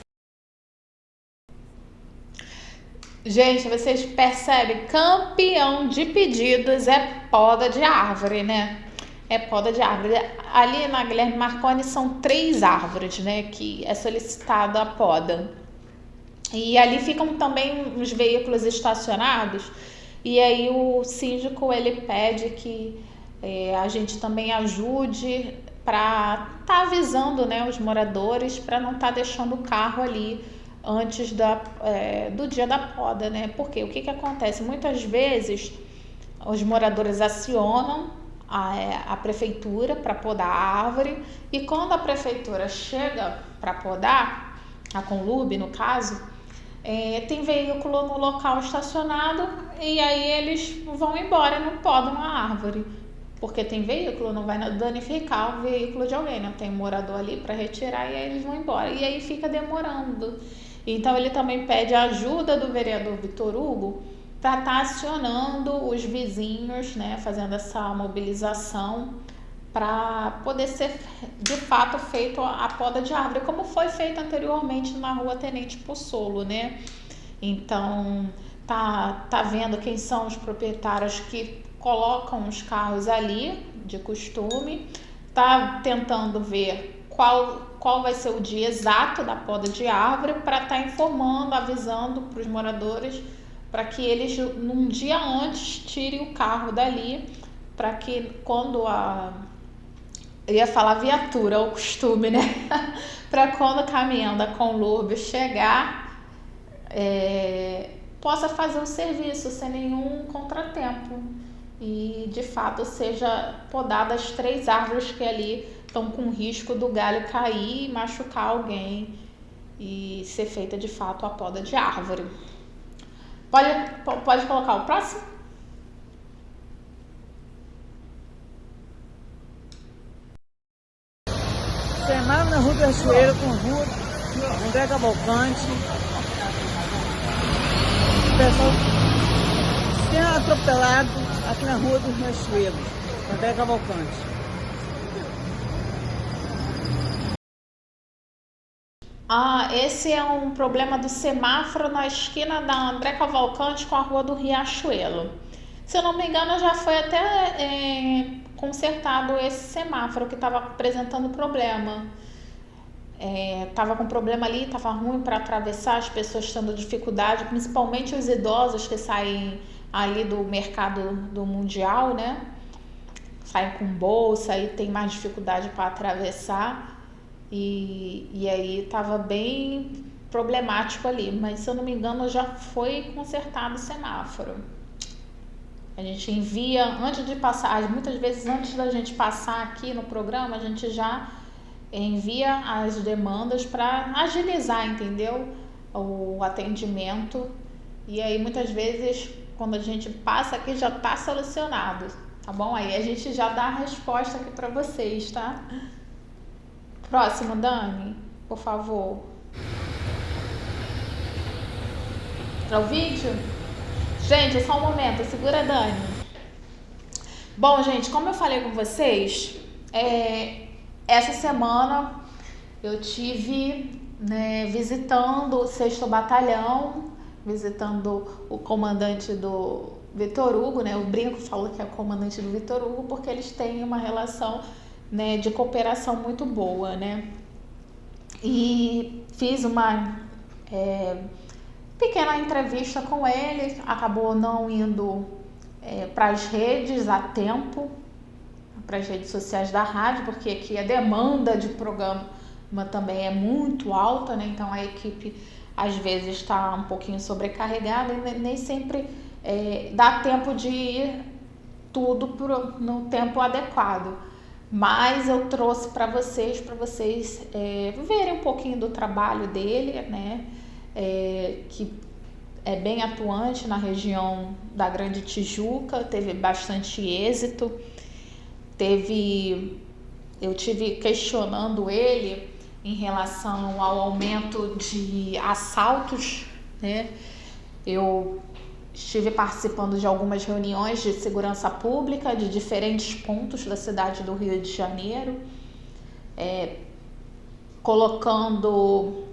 Gente, vocês percebem, campeão de pedidos é poda de árvore, né? É poda de árvore. Ali na Guilherme Marconi são 3 árvores, né, que é solicitada a poda. E ali ficam também os veículos estacionados. E aí o síndico, ele pede que a gente também ajude para estar avisando, né, os moradores, para não estar deixando o carro ali antes do dia da poda, né? Porque o que acontece? Muitas vezes os moradores acionam a prefeitura para podar a árvore, e quando a prefeitura chega para podar, a Conlurb no caso, tem veículo no local estacionado e aí eles vão embora e não podam a árvore. Porque tem veículo, não vai danificar o veículo de alguém, não tem morador ali para retirar e aí eles vão embora. E aí fica demorando. Então ele também pede a ajuda do vereador Vitor Hugo para estar acionando os vizinhos, né, fazendo essa mobilização para poder ser de fato feito a poda de árvore, como foi feito anteriormente na rua Tenente Possolo, né? Então tá vendo quem são os proprietários que colocam os carros ali de costume, tá tentando ver qual vai ser o dia exato da poda de árvore para estar informando, avisando para os moradores, para que eles, num dia antes, tirem o carro dali, para que quando eu ia falar viatura, o costume, né? Para quando o caminhão da Conlurb chegar, possa fazer o serviço sem nenhum contratempo. E, de fato, seja podada as 3 árvores que ali estão com risco do galho cair e machucar alguém, e ser feita de fato a poda de árvore. Pode colocar o próximo? Semáforo na Rua do Riachuelo com Rua André Cavalcante. O pessoal sendo atropelado aqui na Rua do Riachuelo, André Cavalcante. Esse é um problema do semáforo na esquina da André Cavalcante com a Rua do Riachuelo. Se eu não me engano, já foi até consertado esse semáforo que estava apresentando problema. Estava com problema ali, estava ruim para atravessar, as pessoas tendo dificuldade, principalmente os idosos que saem ali do mercado do Mundial, né? Saem com bolsa e tem mais dificuldade para atravessar. E aí estava bem problemático ali, mas se eu não me engano já foi consertado o semáforo. A gente envia antes de passar, muitas vezes antes da gente passar aqui no programa, a gente já envia as demandas para agilizar, entendeu? O atendimento. E aí muitas vezes quando a gente passa aqui já está solucionado, tá bom? Aí a gente já dá a resposta aqui para vocês, tá? Próximo, Dani, por favor. Para o vídeo? Gente, só um momento, segura, Dani. Bom, gente, como eu falei com vocês, essa semana eu tive, né, visitando o 6º Batalhão, visitando o comandante do Vitor Hugo, né? O Brinco falou que é o comandante do Vitor Hugo porque eles têm uma relação, né, de cooperação muito boa, né? E fiz uma pequena entrevista com ele, acabou não indo para as redes a tempo, para as redes sociais da rádio, porque aqui a demanda de programa também é muito alta, né? Então a equipe às vezes está um pouquinho sobrecarregada e nem sempre dá tempo de ir tudo no tempo adequado. mas eu trouxe para vocês verem um pouquinho do trabalho dele, né? Que é bem atuante na região da Grande Tijuca, teve bastante êxito. Eu tive questionando ele em relação ao aumento de assaltos, né? Eu estive participando de algumas reuniões de segurança pública de diferentes pontos da cidade do Rio de Janeiro, colocando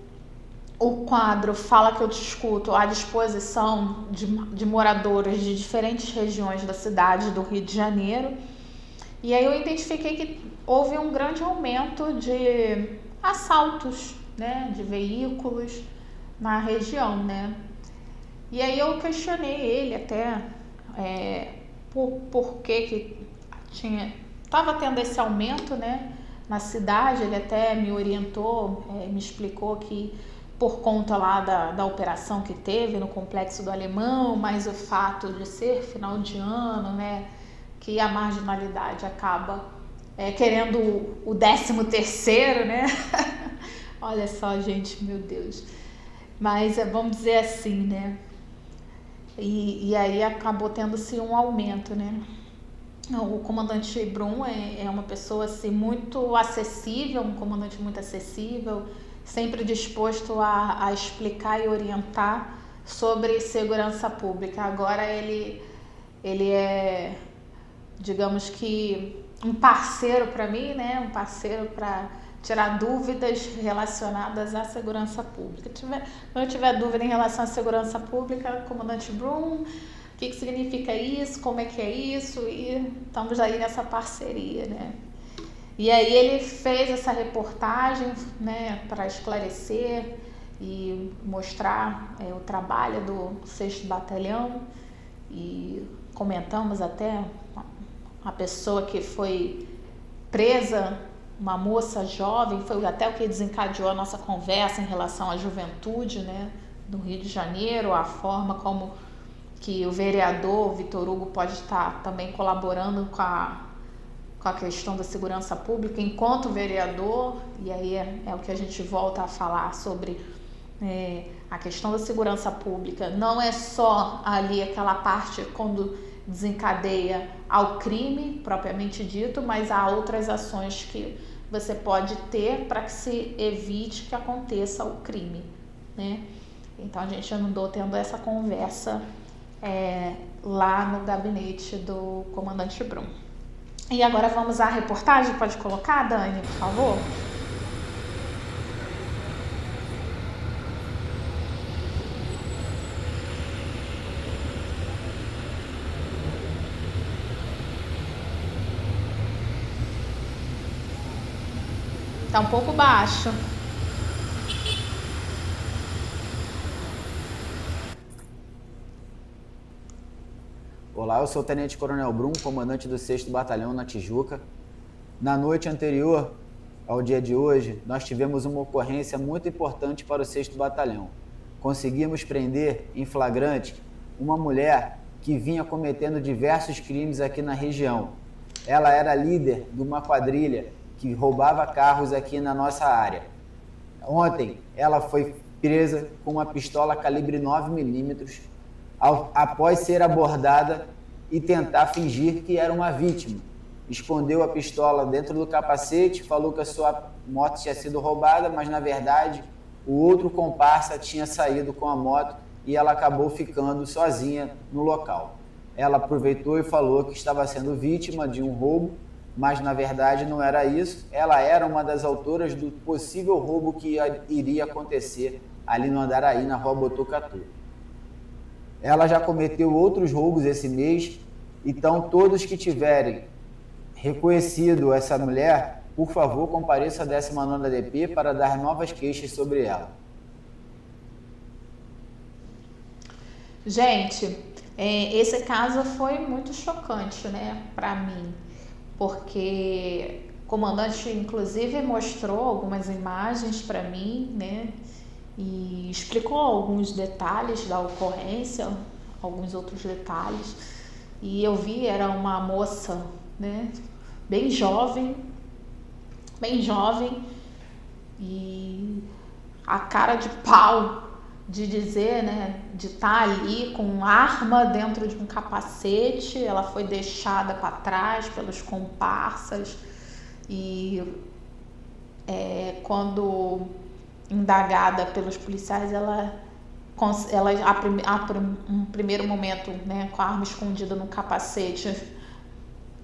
o quadro Fala Que Eu Te Escuto à disposição de moradores de diferentes regiões da cidade do Rio de Janeiro. E aí eu identifiquei que houve um grande aumento de assaltos, né, de veículos na região, né? E aí eu questionei ele até por que estava tendo esse aumento, né, na cidade. Ele até me orientou, me explicou que por conta lá da operação que teve no Complexo do Alemão, mas o fato de ser final de ano, né, que a marginalidade acaba querendo o 13º, né? Olha só, gente, meu Deus. Mas vamos dizer assim, né? E aí acabou tendo-se um aumento, né? O comandante Brum é uma pessoa assim, muito acessível, um comandante muito acessível, sempre disposto a explicar e orientar sobre segurança pública. Agora ele é, digamos que, um parceiro para mim, né? Um parceiro para tirar dúvidas relacionadas à segurança pública. Quando eu tiver dúvida em relação à segurança pública, comandante Brum, o que significa isso, como é que é isso, e estamos aí nessa parceria, né? E aí ele fez essa reportagem, né, para esclarecer e mostrar o trabalho do 6º Batalhão, e comentamos até a pessoa que foi presa, uma moça jovem, foi até o que desencadeou a nossa conversa em relação à juventude, né, do Rio de Janeiro, a forma como que o vereador Vitor Hugo pode estar também colaborando com a questão da segurança pública enquanto vereador. E aí é o que a gente volta a falar sobre a questão da segurança pública. Não é só ali aquela parte quando desencadeia ao crime propriamente dito, mas há outras ações que você pode ter para que se evite que aconteça o crime, né? Então a gente andou tendo essa conversa lá no gabinete do comandante Brum. E agora vamos à reportagem. Pode colocar, Dani, por favor? Tá um pouco baixo. Olá, eu sou o Tenente Coronel Brum, comandante do 6º Batalhão na Tijuca. Na noite anterior ao dia de hoje, nós tivemos uma ocorrência muito importante para o 6º Batalhão. Conseguimos prender em flagrante uma mulher que vinha cometendo diversos crimes aqui na região. Ela era líder de uma quadrilha que roubava carros aqui na nossa área. Ontem, ela foi presa com uma pistola calibre 9mm, após ser abordada e tentar fingir que era uma vítima. Escondeu a pistola dentro do capacete, falou que a sua moto tinha sido roubada, mas na verdade o outro comparsa tinha saído com a moto e ela acabou ficando sozinha no local. Ela aproveitou e falou que estava sendo vítima de um roubo, mas na verdade não era isso. Ela era uma das autoras do possível roubo que iria acontecer ali no Andaraí, na Rua Botucatu. Ela já cometeu outros roubos esse mês, então todos que tiverem reconhecido essa mulher, por favor, compareça à 19ª DP para dar novas queixas sobre ela. Gente, esse caso foi muito chocante, né, para mim, porque o comandante, inclusive, mostrou algumas imagens para mim, né, e explicou alguns detalhes da ocorrência, alguns outros detalhes, e eu vi, era uma moça, né, bem jovem, e a cara de pau de dizer, né, de estar ali com arma dentro de um capacete. Ela foi deixada para trás pelos comparsas e quando indagada pelos policiais, ela um primeiro momento, né, com a arma escondida no capacete,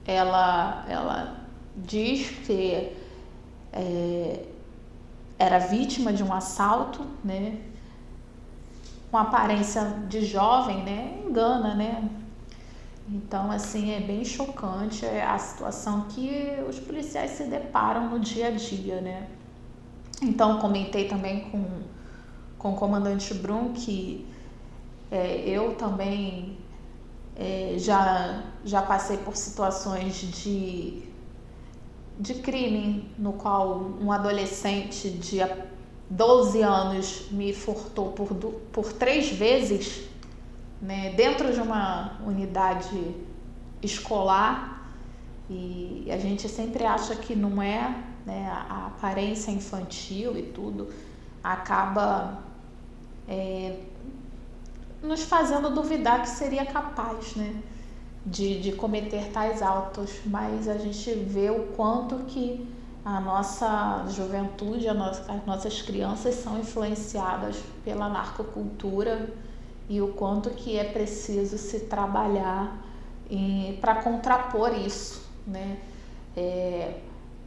ela diz que era vítima de um assalto, né, com aparência de jovem, né, engana, né. Então, assim, é bem chocante a situação que os policiais se deparam no dia a dia, né. Então, comentei também com o comandante Brum que eu também já passei por situações de crime, no qual um adolescente de 12 anos me furtou por 3 vezes, né, dentro de uma unidade escolar, e a gente sempre acha que não é, né, a aparência infantil e tudo acaba nos fazendo duvidar que seria capaz, né, de cometer tais autos, mas a gente vê o quanto que a nossa juventude, as nossas crianças são influenciadas pela narcocultura, e o quanto que é preciso se trabalhar para contrapor isso, né?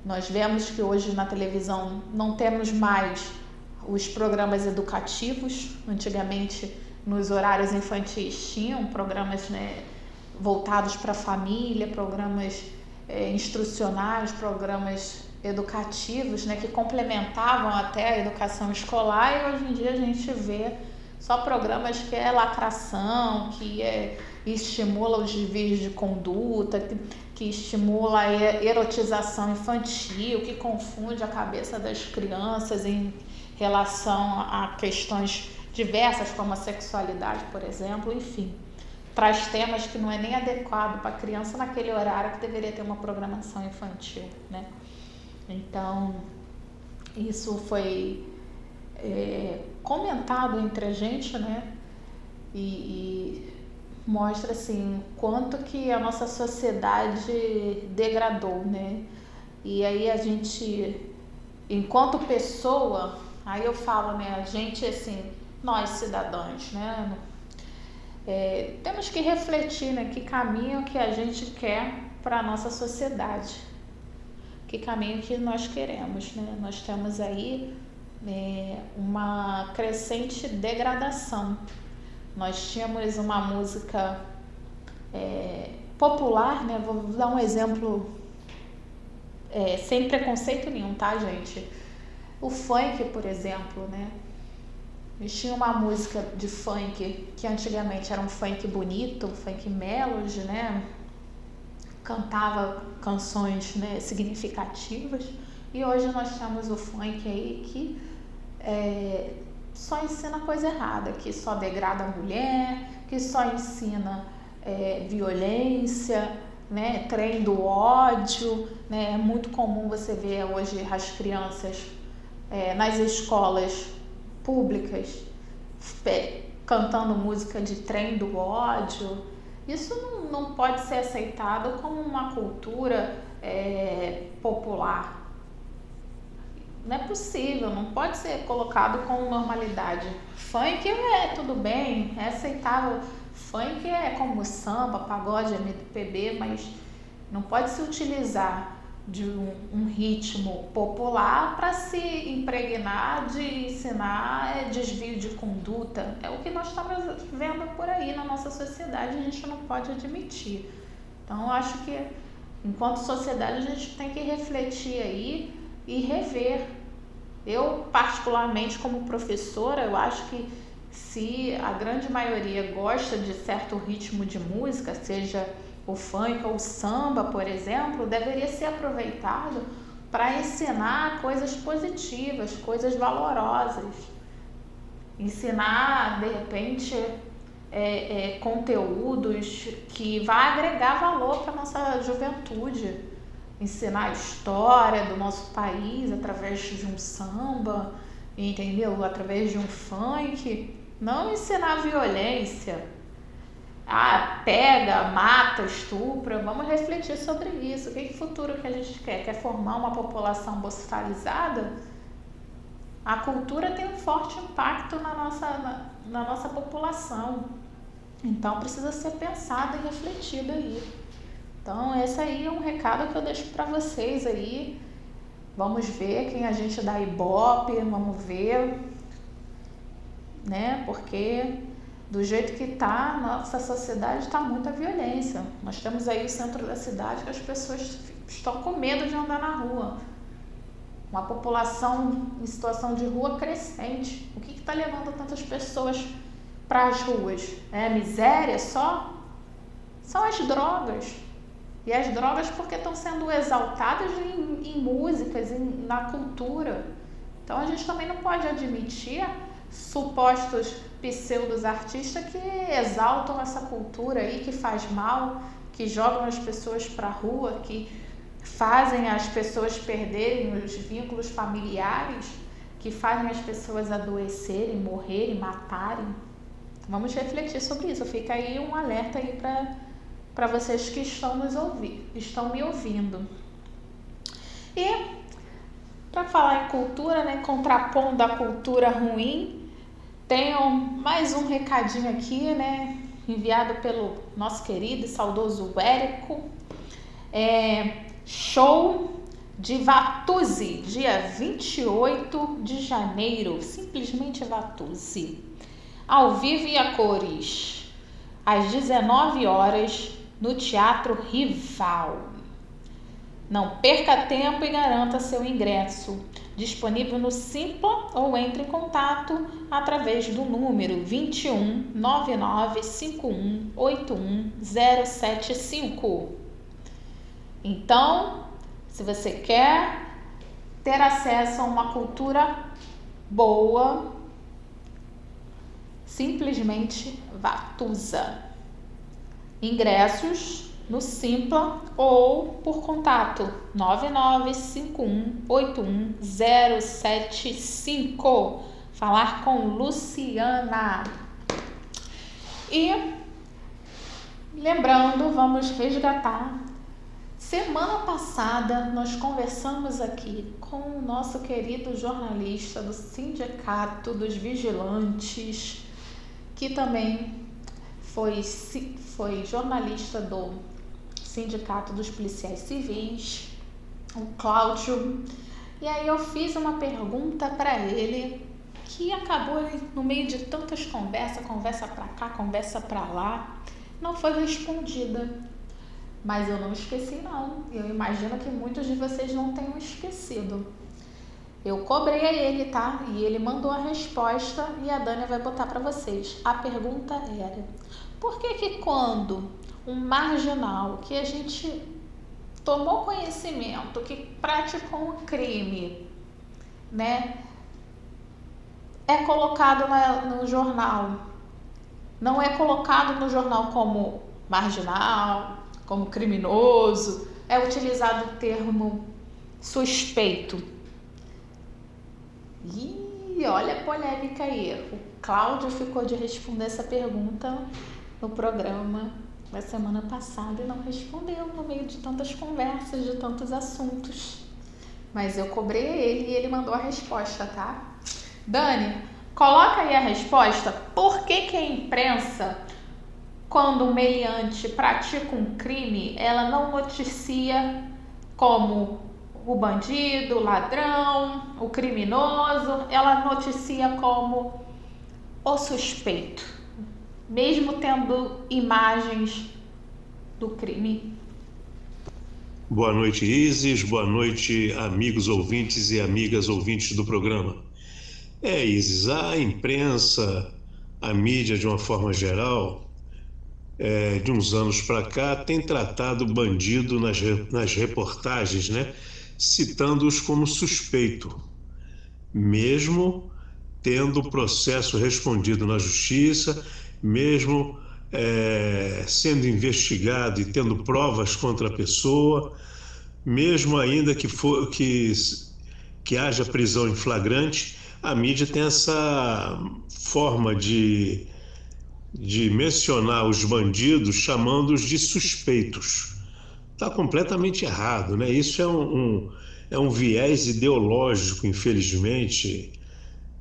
Nós vemos que hoje na televisão não temos mais os programas educativos. Antigamente, nos horários infantis, tinham programas, né, voltados para a família, programas instrucionais, programas educativos, né, que complementavam até a educação escolar, e hoje em dia a gente vê só programas que é lacração, que estimula os desvios de conduta, que estimula a erotização infantil, que confunde a cabeça das crianças em relação a questões diversas, como a sexualidade, por exemplo, enfim. Traz temas que não é nem adequado para a criança naquele horário que deveria ter uma programação infantil, né? Então, isso foi comentado entre a gente, né? E mostra, assim, quanto que a nossa sociedade degradou, né? E aí a gente, enquanto pessoa, aí eu falo, né, a gente, assim, nós cidadãos, né, temos que refletir, né, que caminho que a gente quer para a nossa sociedade, que caminho que nós queremos, né? Nós temos aí uma crescente degradação. Nós tínhamos uma música popular, né? Vou dar um exemplo sem preconceito nenhum, tá, gente? O funk, por exemplo, né? Eles tinham uma música de funk que antigamente era um funk bonito, um funk melody, né? Cantava canções, né, significativas, e hoje nós temos o funk aí que só ensina coisa errada, que só degrada a mulher, que só ensina violência, né, trem do ódio, né? É muito comum você ver hoje as crianças nas escolas públicas cantando música de trem do ódio. Isso não pode ser aceitado como uma cultura popular. Não é possível, não pode ser colocado com normalidade. Funk tudo bem, é aceitável. Funk é como samba, pagode, MPB, mas não pode se utilizar de um ritmo popular para se impregnar de ensinar desvio de conduta. É o que nós estamos vendo por aí na nossa sociedade, a gente não pode admitir. Então, eu acho que, enquanto sociedade, a gente tem que refletir aí e rever. Eu, particularmente, como professora, eu acho que se a grande maioria gosta de certo ritmo de música, seja o funk ou o samba, por exemplo, deveria ser aproveitado para ensinar coisas positivas, coisas valorosas. Ensinar, de repente, conteúdos que vai agregar valor para a nossa juventude. ensinar a história do nosso país através de um samba, entendeu? Através de um funk. Não ensinar violência. Pega, mata, estupra. Vamos refletir sobre isso. Que futuro que a gente quer? Quer formar uma população bocifalizada? A cultura tem um forte impacto na nossa população. Então precisa ser pensado e refletido aí. Então esse aí é um recado que eu deixo para vocês aí. Vamos ver quem a gente dá Ibope, vamos ver, né? Porque do jeito que tá, nossa sociedade está muita violência. Nós temos aí o centro da cidade que as pessoas estão com medo de andar na rua. Uma população em situação de rua crescente. O que está levando tantas pessoas para as ruas? É a miséria só? São as drogas. E as drogas porque estão sendo exaltadas em músicas, na cultura. Então a gente também não pode admitir supostos pseudos artistas que exaltam essa cultura aí, que faz mal, que jogam as pessoas para a rua, que fazem as pessoas perderem os vínculos familiares, que fazem as pessoas adoecerem, morrerem, matarem. Vamos refletir sobre isso. Fica aí um alerta aí para vocês que estão me ouvindo. E para falar em cultura, né, contrapondo a cultura ruim, tenho mais um recadinho aqui, né, enviado pelo nosso querido e saudoso Érico. Show de Vatuzzi, dia 28 de janeiro, simplesmente Vatuzzi, ao vivo e a cores, às 19 horas, no Teatro Rival. Não perca tempo e garanta seu ingresso. Disponível no Simpla ou entre em contato através do número 21 99 51 81 075. Então, se você quer ter acesso a uma cultura boa, simplesmente Vatusa. Ingressos no Simpla ou por contato 995181075. Falar com Luciana. E lembrando, vamos resgatar. Semana passada nós conversamos aqui com o nosso querido jornalista do Sindicato dos Vigilantes, que também foi jornalista do Sindicato dos Policiais Civis, o Cláudio. E aí eu fiz uma pergunta para ele que acabou no meio de tantas conversas, conversa para cá, conversa para lá, não foi respondida. Mas eu não esqueci não, eu imagino que muitos de vocês não tenham esquecido. Eu cobrei a ele, tá? E ele mandou a resposta e a Dani vai botar para vocês. A pergunta era: por que quando um marginal que a gente tomou conhecimento, que praticou um crime, né, é colocado no jornal, não é colocado no jornal como marginal, como criminoso, é utilizado o termo suspeito? E olha a polêmica aí. O Cláudio ficou de responder essa pergunta no programa da semana passada e não respondeu no meio de tantas conversas, de tantos assuntos. Mas eu cobrei ele e ele mandou a resposta, tá? Dani, coloca aí a resposta. Por que a imprensa, quando o meliante pratica um crime, ela não noticia como o bandido, o ladrão, o criminoso, ela noticia como o suspeito, mesmo tendo imagens do crime? Boa noite, Isis. Boa noite, amigos ouvintes e amigas ouvintes do programa. Isis, a imprensa, a mídia de uma forma geral, de uns anos para cá, tem tratado o bandido nas reportagens, né, citando-os como suspeito, mesmo tendo o processo respondido na justiça, mesmo sendo investigado e tendo provas contra a pessoa, mesmo ainda que haja prisão em flagrante, a mídia tem essa forma de mencionar os bandidos chamando-os de suspeitos. Está completamente errado, né? Isso é um viés ideológico, infelizmente,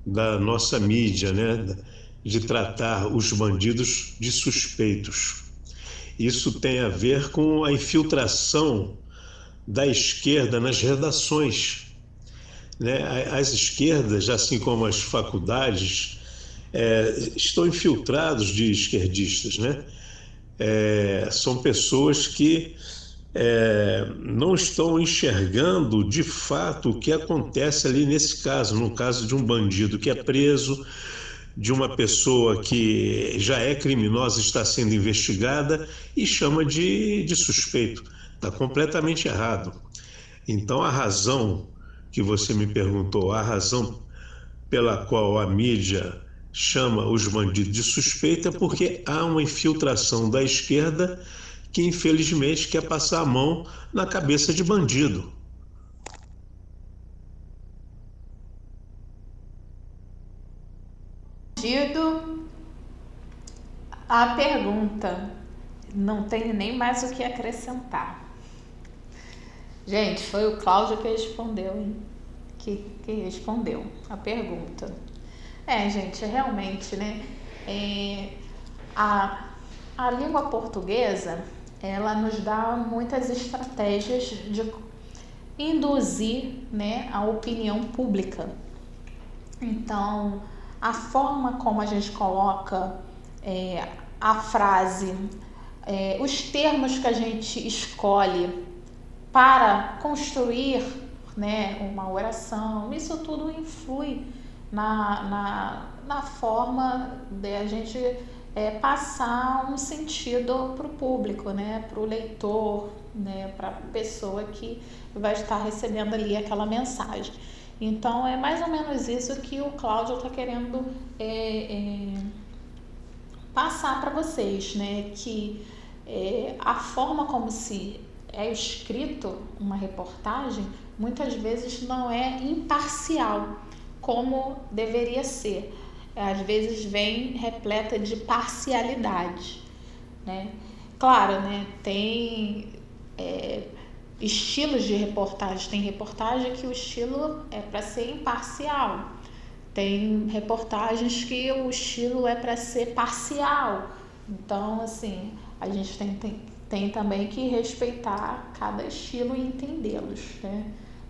da nossa mídia, né? De tratar os bandidos de suspeitos. Isso tem a ver com a infiltração da esquerda nas redações, né? As esquerdas, assim como as faculdades, estão infiltrados de esquerdistas, né? São pessoas que não estão enxergando de fato o que acontece ali nesse caso, no caso de um bandido que é preso, de uma pessoa que já é criminosa, está sendo investigada e chama de suspeito. Está completamente errado. Então, a razão que você me perguntou, a razão pela qual a mídia chama os bandidos de suspeito é porque há uma infiltração da esquerda que, infelizmente, quer passar a mão na cabeça de bandido. A pergunta, não tenho nem mais o que acrescentar. Gente, foi o Cláudio que respondeu, hein? Que respondeu a pergunta. Gente, realmente, né? A língua portuguesa, ela nos dá muitas estratégias de induzir, né, a opinião pública. Então, a forma como a gente coloca a frase, os termos que a gente escolhe para construir, né, uma oração, isso tudo influi na forma de a gente passar um sentido para o público, né, para o leitor, né, para a pessoa que vai estar recebendo ali aquela mensagem. Então, é mais ou menos isso que o Cláudio está querendo passar para vocês, né, que a forma como se é escrito uma reportagem, muitas vezes não é imparcial, como deveria ser. Às vezes vem repleta de parcialidade, né? Claro, né? Tem estilos de reportagem. Tem reportagem que o estilo é para ser imparcial. Tem reportagens que o estilo é para ser parcial. Então, assim, a gente tem também que respeitar cada estilo e entendê-los, né?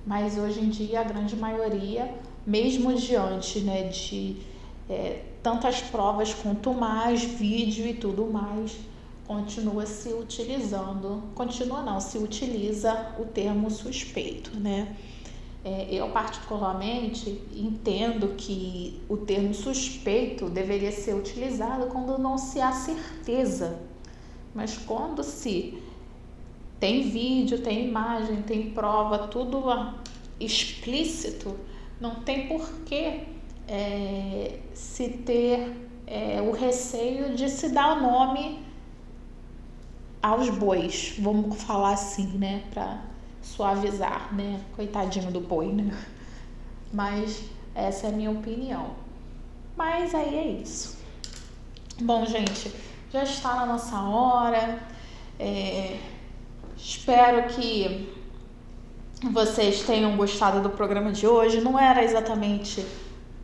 Mas hoje em dia a grande maioria, mesmo diante, né, de tantas provas quanto mais, vídeo e tudo mais, se utiliza o termo suspeito, né? Eu particularmente entendo que o termo suspeito deveria ser utilizado quando não se há certeza, mas quando se tem vídeo, tem imagem, tem prova, tudo explícito, não tem por que se ter o receio de se dar nome aos bois, vamos falar assim, né, para suavizar, né, coitadinho do boi, né, mas essa é a minha opinião. Mas aí é isso. Bom, gente, já está na nossa hora, espero que vocês tenham gostado do programa de hoje. Não era exatamente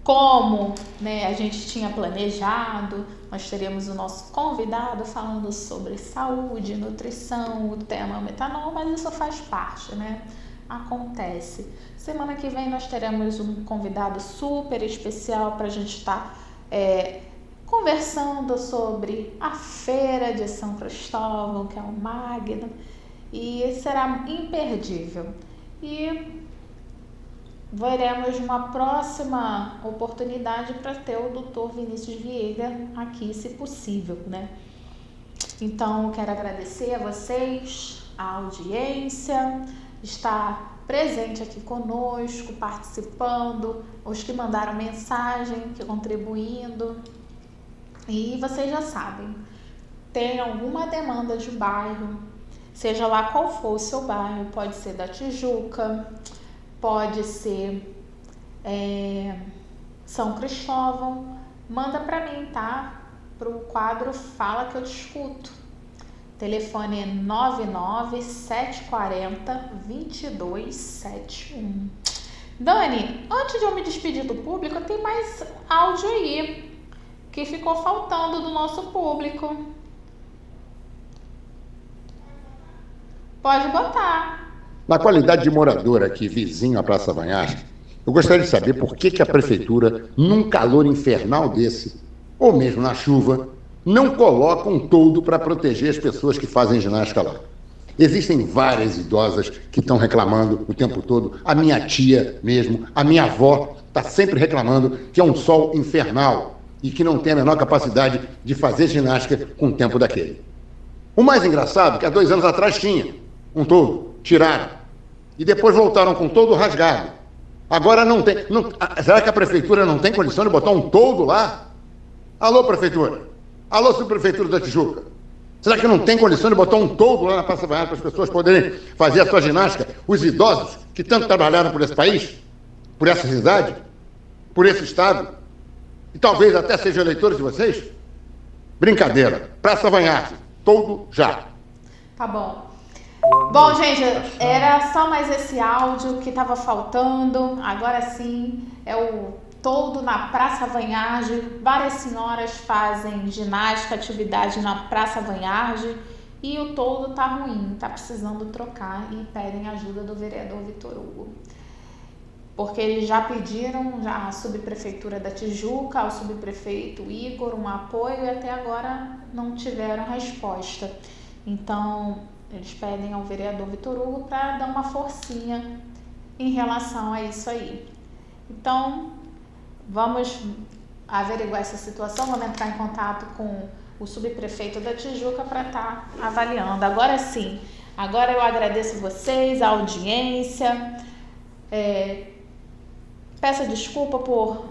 como, né, a gente tinha planejado. Nós teríamos o nosso convidado falando sobre saúde, nutrição, o tema metanol, mas isso faz parte, né? Acontece. Semana que vem nós teremos um convidado super especial para a gente estar conversando sobre a Feira de São Cristóvão, que é o Magno, e será imperdível. E veremos uma próxima oportunidade para ter o Dr. Vinícius Vieira aqui, se possível, né? Então, quero agradecer a vocês, a audiência, estar presente aqui conosco, participando, os que mandaram mensagem, que contribuindo. E vocês já sabem, tem alguma demanda de bairro, seja lá qual for o seu bairro, pode ser da Tijuca, pode ser São Cristóvão, manda para mim, tá? Para o quadro Fala que eu te escuto. Telefone é 99740-2271. Dani, antes de eu me despedir do público, tem mais áudio aí que ficou faltando do nosso público. Pode botar. Na qualidade de morador aqui, vizinho à Praça Vanhagem, eu gostaria de saber por que a prefeitura, num calor infernal desse, ou mesmo na chuva, não coloca um toldo para proteger as pessoas que fazem ginástica lá. Existem várias idosas que estão reclamando o tempo todo. A minha tia mesmo, a minha avó, está sempre reclamando que é um sol infernal e que não tem a menor capacidade de fazer ginástica com o tempo daquele. O mais engraçado é que há 2 anos atrás tinha um toldo, tiraram, e depois voltaram com o toldo rasgado. Agora não tem. Será que a prefeitura não tem condição de botar um toldo lá? Alô, prefeitura? Alô, subprefeitura da Tijuca? Será que não tem condição de botar um toldo lá na Praça Vanhagem para as pessoas poderem fazer a sua ginástica? Os idosos que tanto trabalharam por esse país, por essa cidade, por esse estado, e talvez até sejam eleitores de vocês? Brincadeira. Praça Vanhagem, toldo já. Tá bom. Bom, gente, era só mais esse áudio que estava faltando. Agora sim, é o toldo na Praça Vanhagem. Várias senhoras fazem ginástica, atividade na Praça Vanhagem e o toldo tá ruim, tá precisando trocar e pedem ajuda do vereador Vitor Hugo. Porque eles já pediram à subprefeitura da Tijuca, ao subprefeito Igor, um apoio e até agora não tiveram resposta. Então, eles pedem ao vereador Vitor Hugo para dar uma forcinha em relação a isso aí. Então, vamos averiguar essa situação, vamos entrar em contato com o subprefeito da Tijuca para estar avaliando. Agora sim, agora eu agradeço vocês, a audiência, peço desculpa por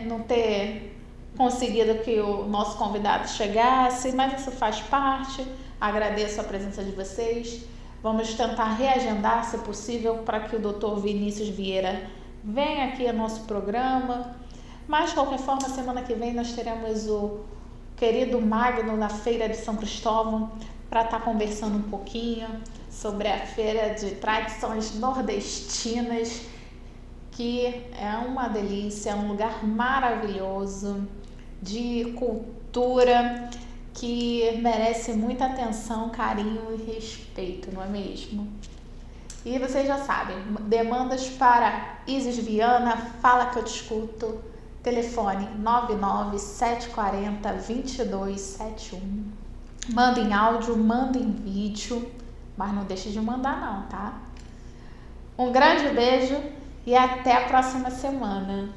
não ter conseguido que o nosso convidado chegasse, mas isso faz parte. Agradeço a presença de vocês. Vamos tentar reagendar, se possível, para que o Dr. Vinícius Vieira venha aqui ao nosso programa. Mas, de qualquer forma, semana que vem nós teremos o querido Magno na Feira de São Cristóvão para estar conversando um pouquinho sobre a Feira de Tradições Nordestinas, que é uma delícia, é um lugar maravilhoso de cultura que merece muita atenção, carinho e respeito, não é mesmo? E vocês já sabem, demandas para Isis Viana, Fala que eu te escuto, telefone 99740-2271. Manda em áudio, manda em vídeo, mas não deixe de mandar não, tá? Um grande beijo e até a próxima semana.